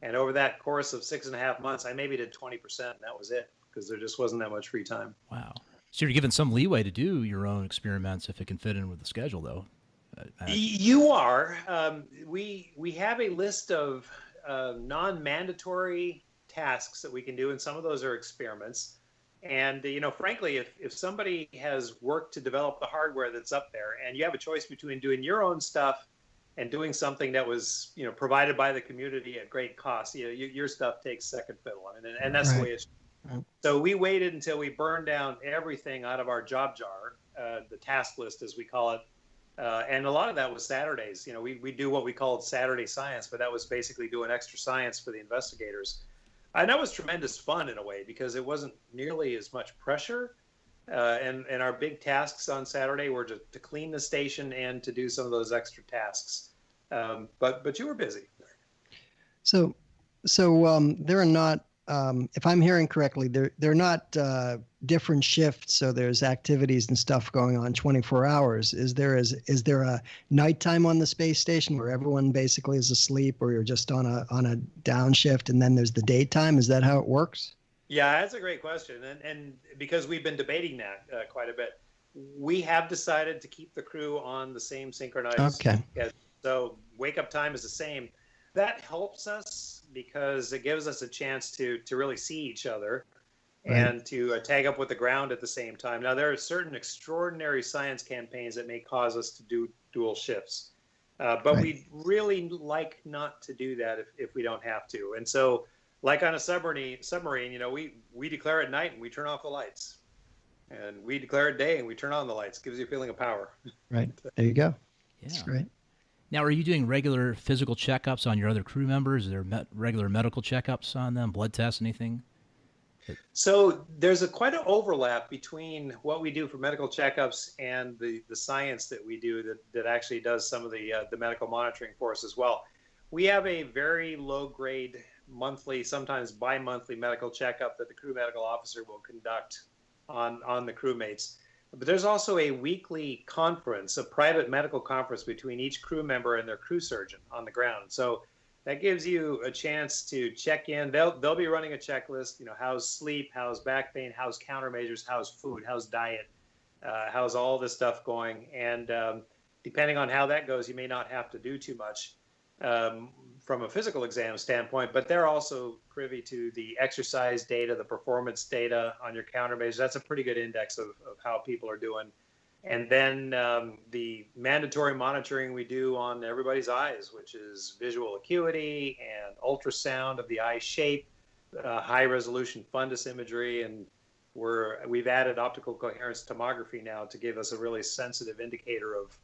And over that course of 6.5 months, I maybe did 20%, and that was it, because there just wasn't that much free time. Wow. So you're given some leeway to do your own experiments if it can fit in with the schedule, though. You are. We have a list of non-mandatory tasks that we can do, and some of those are experiments. And, you know, frankly, if somebody has worked to develop the hardware that's up there, and you have a choice between doing your own stuff and doing something that was, you know, provided by the community at great cost, you know, your stuff takes second fiddle. I mean, and that's the way it's. Right. So we waited until we burned down everything out of our job jar, the task list, as we call it. And a lot of that was Saturdays. You know, we do what we called Saturday science, but that was basically doing extra science for the investigators. And that was tremendous fun in a way, because it wasn't nearly as much pressure. And our big tasks on Saturday were to clean the station and to do some of those extra tasks. But you were busy. So there are not, if I'm hearing correctly, they're not different shifts. So there's activities and stuff going on 24 hours. Is there a nighttime on the space station where everyone basically is asleep, or you're just on a downshift, and then there's the daytime? Is that how it works? Yeah, that's a great question. And because we've been debating that quite a bit, we have decided to keep the crew on the same synchronized schedule. So wake up time is the same. that helps us because it gives us a chance to really see each other Right. and to tag up with the ground at the same time. Now, there are certain extraordinary science campaigns that may cause us to do dual shifts, but Right. we really like not to do that if we don't have to. And so, like on a submarine, we declare at night and we turn off the lights, and we declare at day and we turn on the lights. Gives you a feeling of power. Right. There you go. Yeah. That's great. Now, are you doing regular physical checkups on your other crew members? Are there regular medical checkups on them, blood tests, anything? So there's quite an overlap between what we do for medical checkups and the science that we do that actually does some of the medical monitoring for us as well. We have a very low grade monthly, sometimes bi-monthly medical checkup that the crew medical officer will conduct on the crewmates. But there's also a weekly conference, a private medical conference between each crew member and their crew surgeon on the ground. So that gives you a chance to check in. They'll be running a checklist. How's sleep, how's back pain, how's countermeasures, how's food, how's diet, how's all this stuff going. And depending on how that goes, you may not have to do too much from a physical exam standpoint, but they're also privy to the exercise data, the performance data on your countermeasures. That's a pretty good index of how people are doing. And then the mandatory monitoring we do on everybody's eyes, which is visual acuity and ultrasound of the eye shape, high resolution fundus imagery, and we've added optical coherence tomography now to give us a really sensitive indicator of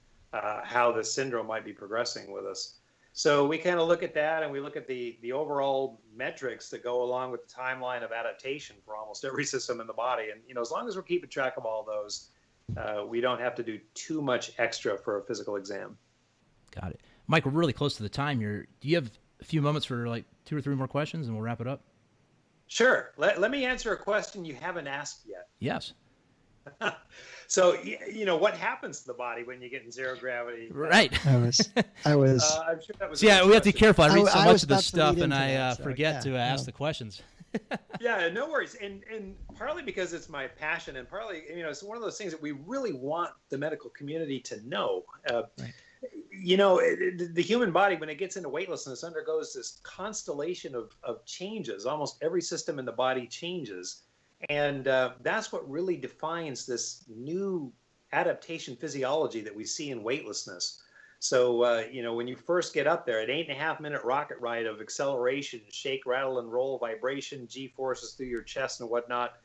how the syndrome might be progressing with us. So we kind of look at that, and we look at the overall metrics that go along with the timeline of adaptation for almost every system in the body. And as long as we're keeping track of all those, we don't have to do too much extra for a physical exam. Got it. Mike, we're really close to the time here. Do you have a few moments for like 2 or 3 more questions, and we'll wrap it up? Sure. Let me answer a question you haven't asked yet. Yes. So, what happens to the body when you get in zero gravity? Right. I was. I'm sure that was. So, yeah, we have to be careful. I read so much was of this about to stuff, lead and into I that, so, forget to ask no. the questions. Yeah, no worries. And partly because it's my passion, and partly, it's one of those things that we really want the medical community to know. Right. The human body, when it gets into weightlessness, undergoes this constellation of changes. Almost every system in the body changes. And that's what really defines this new adaptation physiology that we see in weightlessness. So, when you first get up there, an 8.5-minute rocket ride of acceleration, shake, rattle, and roll, vibration, G-forces through your chest and whatnot,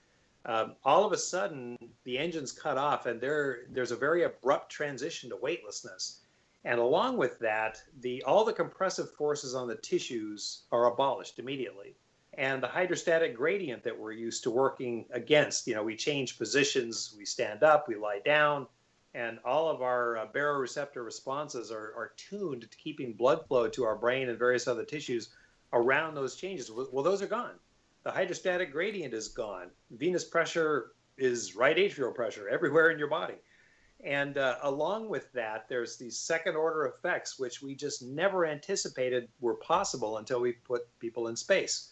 all of a sudden, the engine's cut off, and there's a very abrupt transition to weightlessness. And along with that, all the compressive forces on the tissues are abolished immediately. And the hydrostatic gradient that we're used to working against, we change positions, we stand up, we lie down, and all of our baroreceptor responses are tuned to keeping blood flow to our brain and various other tissues around those changes. Well, those are gone. The hydrostatic gradient is gone. Venous pressure is right atrial pressure everywhere in your body. And along with that, there's these second order effects, which we just never anticipated were possible until we put people in space.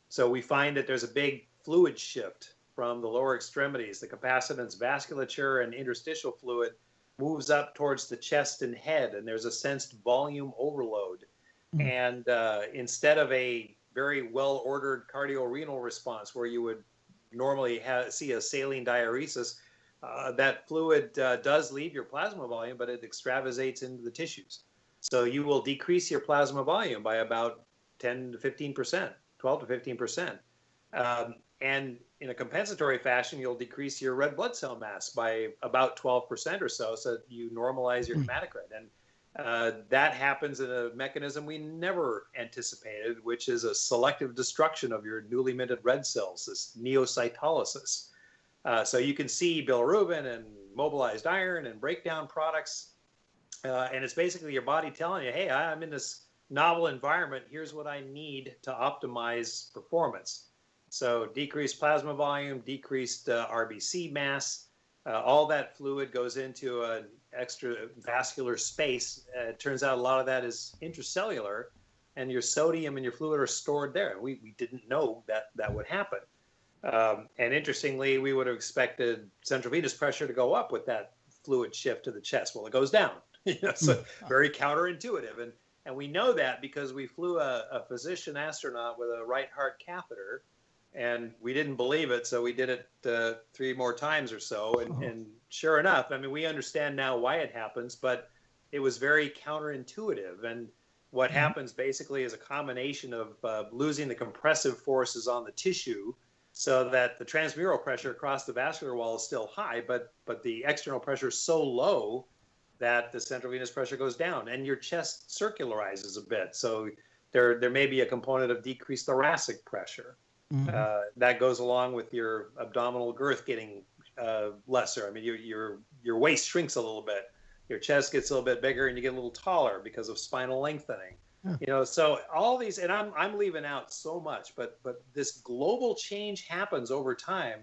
So we find that there's a big fluid shift from the lower extremities. The capacitance, vasculature, and interstitial fluid moves up towards the chest and head, and there's a sensed volume overload. And instead of a very well-ordered cardiorenal response where you would normally see a saline diuresis, that fluid does leave your plasma volume, but it extravasates into the tissues. So you will decrease your plasma volume by about 10 to 15%. 12 to 15%. And in a compensatory fashion, you'll decrease your red blood cell mass by about 12% or so that you normalize your hematocrit. And that happens in a mechanism we never anticipated, which is a selective destruction of your newly minted red cells, this neocytolysis. So you can see bilirubin and mobilized iron and breakdown products. And it's basically your body telling you, hey, I'm in this novel environment, here's what I need to optimize performance. So decreased plasma volume, decreased RBC mass, all that fluid goes into an extra vascular space. It turns out a lot of that is intracellular, and your sodium and your fluid are stored there. We didn't know that would happen. And interestingly, we would have expected central venous pressure to go up with that fluid shift to the chest. Well, it goes down. So very counterintuitive. And we know that because we flew a physician astronaut with a right heart catheter, and we didn't believe it, so we did it 3 more times or so. And sure enough, I mean, we understand now why it happens, but it was very counterintuitive. And what happens basically is a combination of losing the compressive forces on the tissue so that the transmural pressure across the vascular wall is still high, but the external pressure is so low that the central venous pressure goes down and your chest circularizes a bit. So there may be a component of decreased thoracic pressure. That goes along with your abdominal girth getting lesser. I mean, your waist shrinks a little bit. Your chest gets a little bit bigger and you get a little taller because of spinal lengthening. You know, so all these, and I'm leaving out so much, but this global change happens over time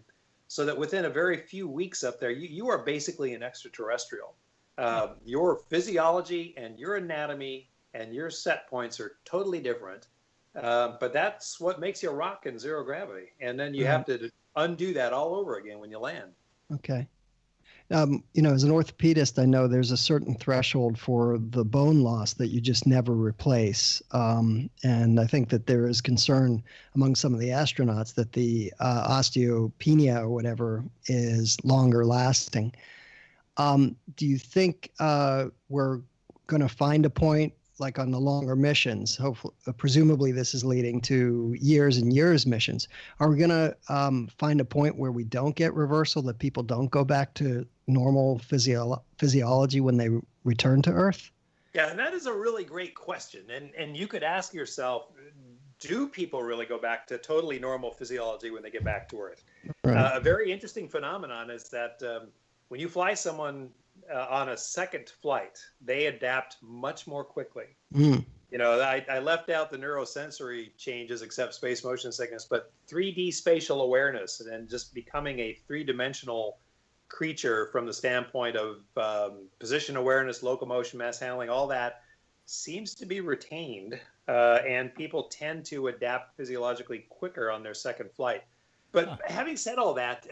so that within a very few weeks up there, you are basically an extraterrestrial. Your physiology and your anatomy and your set points are totally different. But that's what makes you a rock in zero gravity. And then you have to undo that all over again when you land. Okay. You know, as an orthopedist, I know there's a certain threshold for the bone loss that you just never replace. And I think that there is concern among some of the astronauts that the osteopenia or whatever is longer lasting. Do you think we're going to find a point, like on the longer missions, hopefully, presumably this is leading to years and years missions. Are we going to find a point where we don't get reversal, that people don't go back to normal physiology when they return to Earth? Yeah, and that is a really great question. And you could ask yourself, do people really go back to totally normal physiology when they get back to Earth? Right. A very interesting phenomenon is that when you fly someone on a second flight, they adapt much more quickly. You know, I left out the neurosensory changes except space motion sickness, but 3D spatial awareness and just becoming a 3-dimensional creature from the standpoint of position awareness, locomotion, mass handling, all that seems to be retained, and people tend to adapt physiologically quicker on their second flight. But having said all that,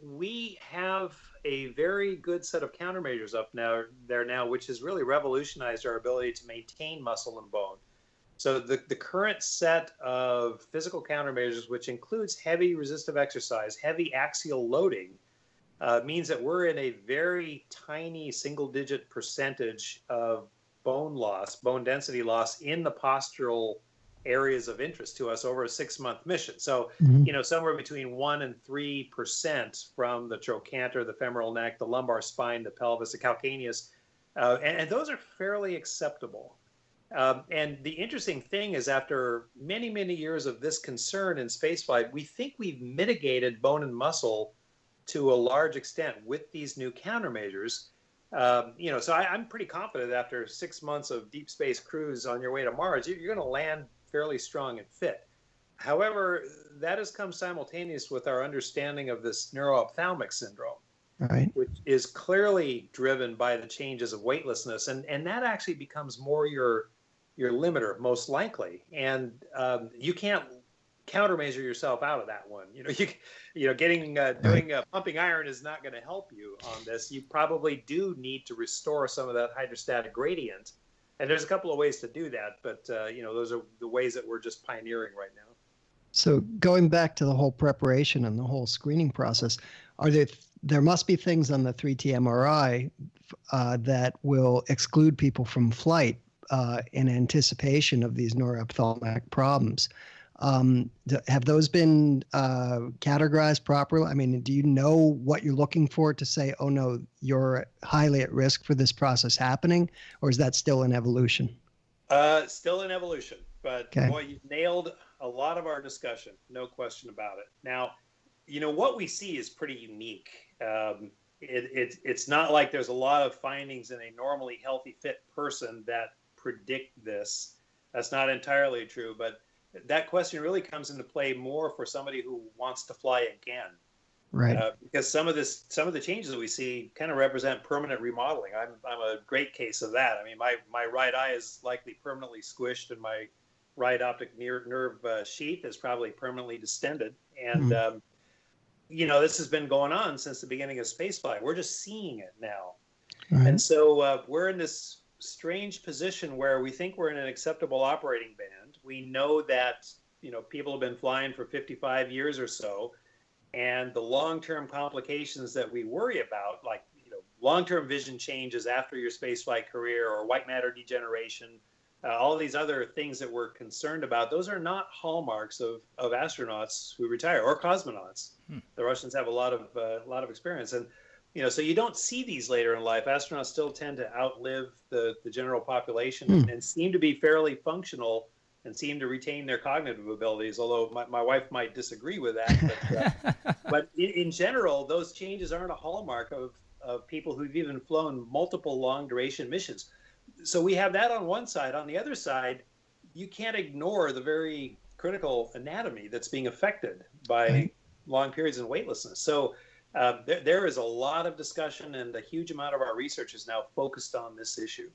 we have a very good set of countermeasures up there now, which has really revolutionized our ability to maintain muscle and bone. So the current set of physical countermeasures, which includes heavy resistive exercise, heavy axial loading, means that we're in a very tiny single-digit percentage of bone loss, bone density loss in the postural areas of interest to us over a 6-month mission. So, you know, somewhere between 1% and 3% from the trochanter, the femoral neck, the lumbar spine, the pelvis, the calcaneus, and those are fairly acceptable. And the interesting thing is, after many, many years of this concern in spaceflight, we think we've mitigated bone and muscle to a large extent with these new countermeasures. You know, so I'm pretty confident after 6 months of deep space cruise on your way to Mars, you're going to land fairly strong and fit. However, that has come simultaneous with our understanding of this neuroophthalmic syndrome, which is clearly driven by the changes of weightlessness, and that actually becomes more your limiter, most likely. And you can't countermeasure yourself out of that one. You know, getting doing pumping iron is not going to help you on this. You probably do need to restore some of that hydrostatic gradient. And there's a couple of ways to do that, but you know, those are the ways that we're just pioneering right now. So going back to the whole preparation and the whole screening process, there must be things on the 3T MRI that will exclude people from flight in anticipation of these neuroophthalmic problems. Have those been categorized properly? I mean, do you know what you're looking for to say, oh no, you're highly at risk for this process happening, or is that still in evolution? Still in evolution, but boy, you nailed a lot of our discussion, no question about it. Now, you know, what we see is pretty unique. It's not like there's a lot of findings in a normally healthy, fit person that predict this. That's not entirely true, but that question really comes into play more for somebody who wants to fly again, right? Because some of the changes that we see kind of represent permanent remodeling. I'm a great case of that. I mean, my right eye is likely permanently squished, and my right optic nerve sheath is probably permanently distended. And you know, this has been going on since the beginning of spaceflight. We're just seeing it now, and so we're in this strange position where we think we're in an acceptable operating band. We know that, people have been flying for 55 years or so, and the long-term complications that we worry about, like, long-term vision changes after your spaceflight career or white matter degeneration, all these other things that we're concerned about, those are not hallmarks of astronauts who retire or cosmonauts. The Russians have a lot of experience, and so you don't see these later in life. Astronauts still tend to outlive the general population and seem to be fairly functional and seem to retain their cognitive abilities. Although my wife might disagree with that, but in general, those changes aren't a hallmark of people who've even flown multiple long-duration missions. So we have that on one side. On the other side, you can't ignore the very critical anatomy that's being affected by long periods of weightlessness. So there is a lot of discussion, and a huge amount of our research is now focused on this issue.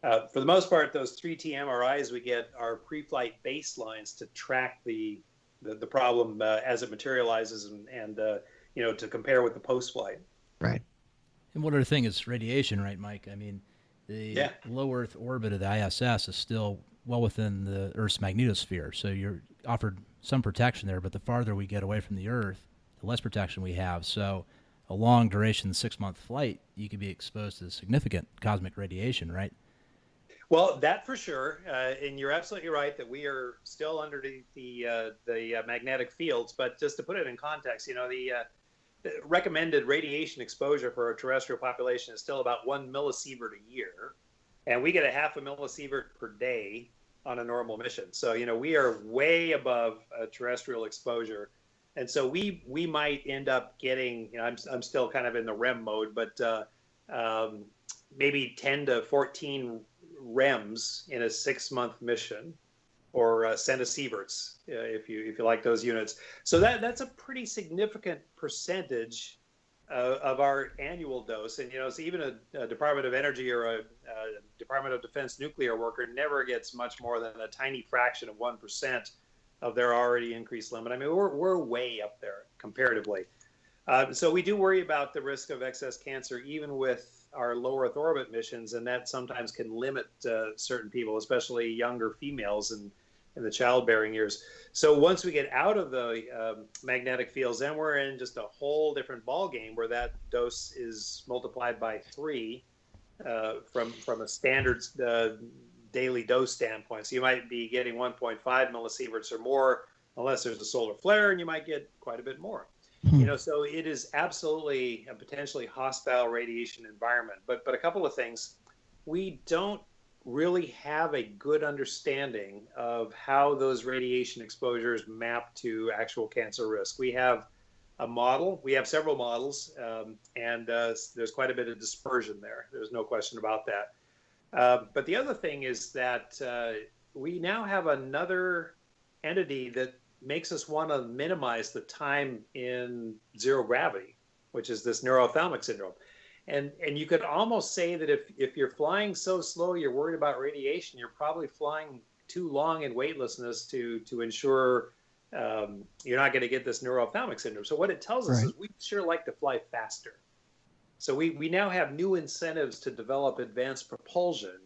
For the most part, those 3T MRIs we get are pre-flight baselines to track the problem as it materializes and to compare with the post-flight. Right. And one other thing is radiation, right, Mike? I mean, the low Earth orbit of the ISS is still well within the Earth's magnetosphere, so you're offered some protection there, but the farther we get away from the Earth, the less protection we have. So a long duration 6-month flight, you could be exposed to significant cosmic radiation, right? Well, that for sure, and you're absolutely right that we are still under the magnetic fields. But just to put it in context, the recommended radiation exposure for a terrestrial population is still about 1 millisievert a year, and we get a 0.5 millisievert per day on a normal mission. So we are way above a terrestrial exposure, and so we might end up getting. I'm still kind of in the REM mode, but maybe 10 to 14 REMs in a 6-month mission, or centisieverts, if you like those units. So that's a pretty significant percentage of our annual dose. And so even a Department of Energy or a Department of Defense nuclear worker never gets much more than a tiny fraction of 1% of their already increased limit. I mean, we're way up there comparatively. So we do worry about the risk of excess cancer even with our low Earth orbit missions, and that sometimes can limit certain people, especially younger females in the childbearing years. So once we get out of the magnetic fields, then we're in just a whole different ball game where that dose is multiplied by 3 from a standard daily dose standpoint. So you might be getting 1.5 millisieverts or more, unless there's a solar flare, and you might get quite a bit more. So it is absolutely a potentially hostile radiation environment. But a couple of things. We don't really have a good understanding of how those radiation exposures map to actual cancer risk. We have a model. We have several models, and there's quite a bit of dispersion there. There's no question about that. But the other thing is that we now have another entity that makes us want to minimize the time in zero gravity, which is this neuro-ophthalmic syndrome. And you could almost say that if you're flying so slow, you're worried about radiation, you're probably flying too long in weightlessness to ensure you're not going to get this neuro-ophthalmic syndrome. So what it tells us is we sure like to fly faster. So we now have new incentives to develop advanced propulsion.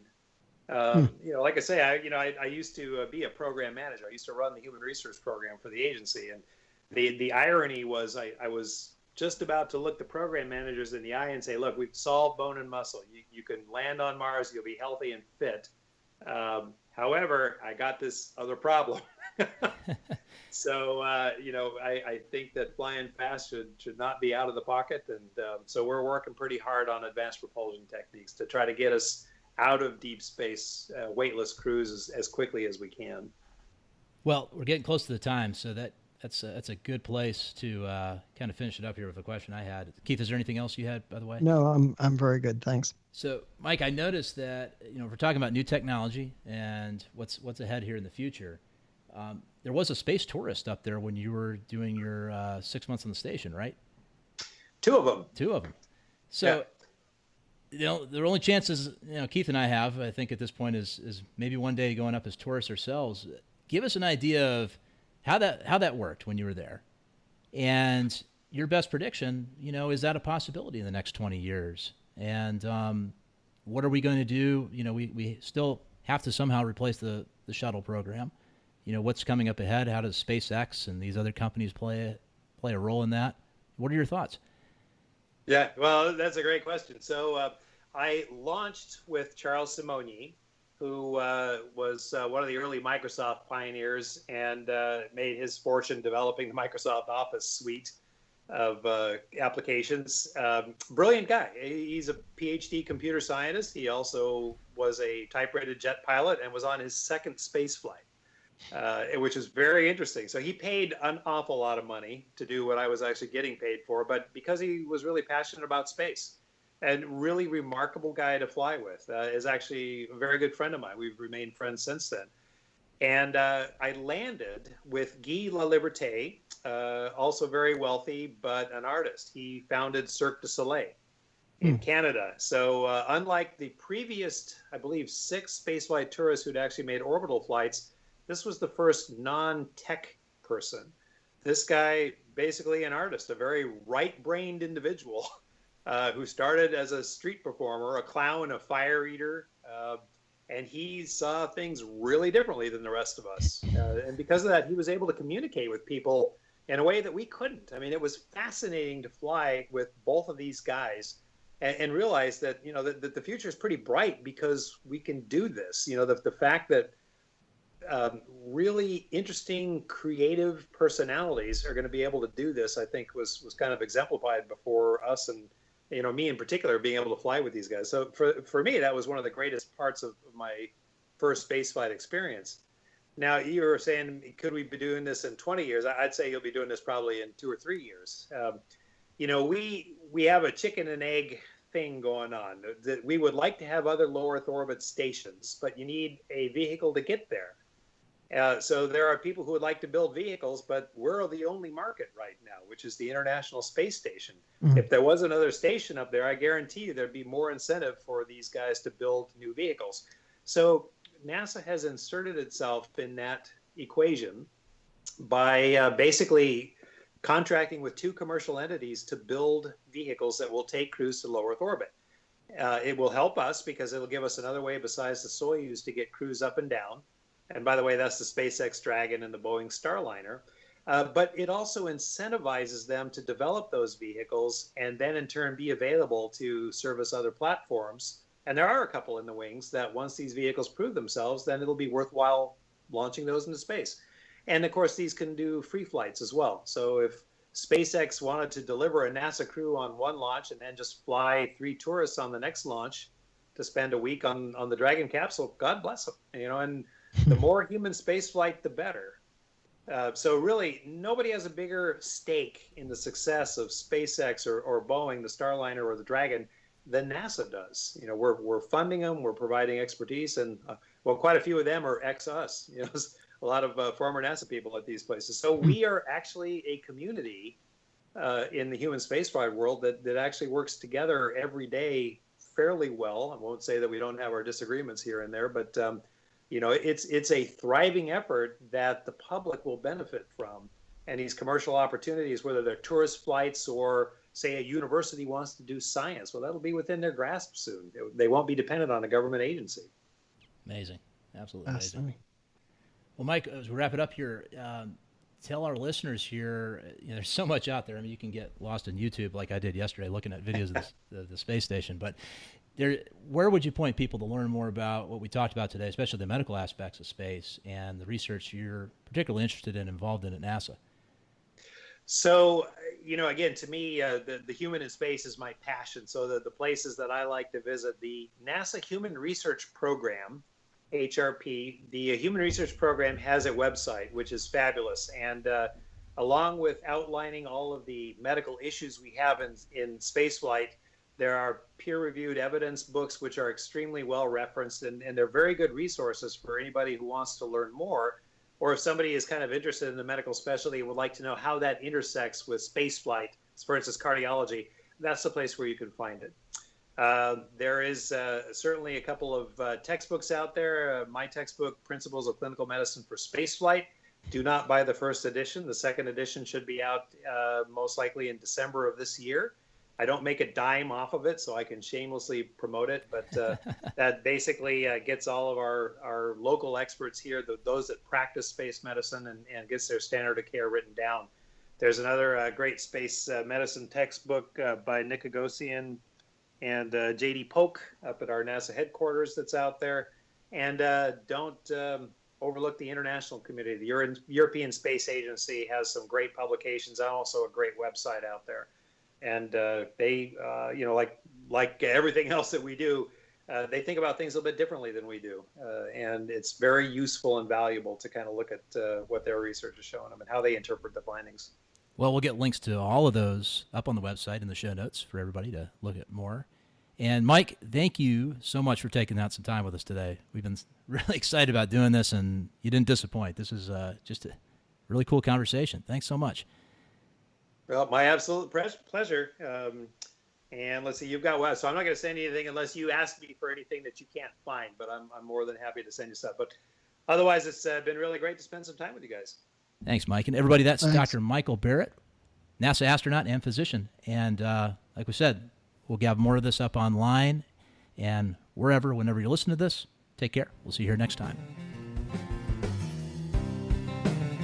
Like I say, I used to be a program manager. I used to run the human research program for the agency, and the irony was I was just about to look the program managers in the eye and say, look, we've solved bone and muscle. You can land on Mars, you'll be healthy and fit. However, I got this other problem. So, I think that flying fast should not be out of the pocket. And so we're working pretty hard on advanced propulsion techniques to try to get us out of deep space weightless cruises as quickly as we can. Well, we're getting close to the time, so that's a good place to kind of finish it up here with a question I had. Keith, is there anything else you had, by the way? No, I'm very good, thanks. So, Mike, I noticed that we're talking about new technology and what's ahead here in the future. There was a space tourist up there when you were doing your 6 months on the station, right? Two of them. So, the only chances Keith and I have, I think at this point, is maybe one day going up as tourists ourselves. Give us an idea of how that worked when you were there, and your best prediction. Is that a possibility in the next 20 years? And What are we going to do? We still have to somehow replace the shuttle program. What's coming up ahead? How does SpaceX and these other companies play a role in that? What are your thoughts? Yeah, well, that's a great question. So I launched with Charles Simonyi, who was one of the early Microsoft pioneers and made his fortune developing the Microsoft Office suite of applications. Brilliant guy. He's a PhD computer scientist. He also was a type-rated jet pilot and was on his second space flight, which is very interesting. So he paid an awful lot of money to do what I was actually getting paid for, but because he was really passionate about space and really remarkable guy to fly with, is actually a very good friend of mine. We've remained friends since then. And I landed with Guy Laliberté, also very wealthy, but an artist. He founded Cirque du Soleil in Canada. So unlike the previous, I believe, 6 spaceflight tourists who'd actually made orbital flights, this was the first non-tech person. This guy, basically an artist, a very right-brained individual who started as a street performer, a clown, a fire eater, and he saw things really differently than the rest of us. And because of that, he was able to communicate with people in a way that we couldn't. I mean, it was fascinating to fly with both of these guys and realize that, that the future is pretty bright because we can do this. The fact that really interesting, creative personalities are going to be able to do this, I think was kind of exemplified before us, and me in particular, being able to fly with these guys. So for me, that was one of the greatest parts of my first spaceflight experience. Now, you were saying, could we be doing this in 20 years? I'd say you'll be doing this probably in 2 or 3 years. We have a chicken and egg thing going on. That we would like to have other low Earth orbit stations, but you need a vehicle to get there. So there are people who would like to build vehicles, but we're the only market right now, which is the International Space Station. Mm-hmm. If there was another station up there, I guarantee you there'd be more incentive for these guys to build new vehicles. So NASA has inserted itself in that equation by basically contracting with 2 commercial entities to build vehicles that will take crews to low Earth orbit. It will help us because it'll give us another way besides the Soyuz to get crews up and down. And by the way, that's the SpaceX Dragon and the Boeing Starliner. But it also incentivizes them to develop those vehicles and then in turn be available to service other platforms. And there are a couple in the wings that once these vehicles prove themselves, then it'll be worthwhile launching those into space. And of course, these can do free flights as well. So if SpaceX wanted to deliver a NASA crew on one launch and then just fly 3 tourists on the next launch to spend a week on the Dragon capsule, God bless them. And the more human space flight, the better. So really, nobody has a bigger stake in the success of SpaceX or Boeing, the Starliner or the Dragon, than NASA does. We're funding them, we're providing expertise, and quite a few of them are ex-us. A lot of former NASA people at these places. So we are actually a community in the human spaceflight world that actually works together every day fairly well. I won't say that we don't have our disagreements here and there, but it's a thriving effort that the public will benefit from. And these commercial opportunities, whether they're tourist flights or, say, a university wants to do science, well, that'll be within their grasp soon. They won't be dependent on a government agency. Amazing. Absolutely amazing. Well, Mike, as we wrap it up here, tell our listeners here, there's so much out there. I mean, you can get lost in YouTube like I did yesterday looking at videos of the space station, but where would you point people to learn more about what we talked about today, especially the medical aspects of space and the research you're particularly interested in, involved in at NASA? So, again, to me, the human in space is my passion. So the places that I like to visit, the NASA Human Research Program, HRP, the Human Research Program has a website, which is fabulous. And along with outlining all of the medical issues we have in spaceflight, there are peer-reviewed evidence books which are extremely well referenced, and they're very good resources for anybody who wants to learn more, or if somebody is kind of interested in the medical specialty and would like to know how that intersects with spaceflight, for instance, cardiology, that's the place where you can find it. There is certainly a couple of textbooks out there. My textbook, Principles of Clinical Medicine for Spaceflight. Do not buy the first edition. The second edition should be out most likely in December of this year. I don't make a dime off of it, so I can shamelessly promote it. But that basically gets all of our local experts here, those that practice space medicine, and gets their standard of care written down. There's another great space medicine textbook by Nick Agosian and J.D. Polk up at our NASA headquarters that's out there. And don't overlook the international community. The European Space Agency has some great publications and also a great website out there. And they, like everything else that we do, they think about things a little bit differently than we do. And it's very useful and valuable to kind of look at what their research is showing them and how they interpret the findings. Well, we'll get links to all of those up on the website in the show notes for everybody to look at more. And Mike, thank you so much for taking out some time with us today. We've been really excited about doing this, and you didn't disappoint. This is just a really cool conversation. Thanks so much. Well, my absolute pleasure. And let's see, you've got what? So I'm not going to send you anything unless you ask me for anything that you can't find, but I'm more than happy to send you stuff. But otherwise, it's been really great to spend some time with you guys. Thanks, Mike. And everybody, that's Thanks. Dr. Michael Barratt, NASA astronaut and physician. And like we said, we'll have more of this up online and whenever you listen to this. Take care. We'll see you here next time.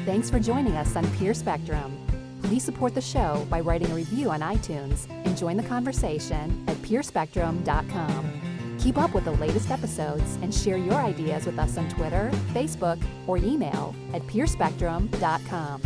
Thanks for joining us on Peer Spectrum. Please support the show by writing a review on iTunes and join the conversation at peerspectrum.com. Keep up with the latest episodes and share your ideas with us on Twitter, Facebook, or email at peerspectrum.com.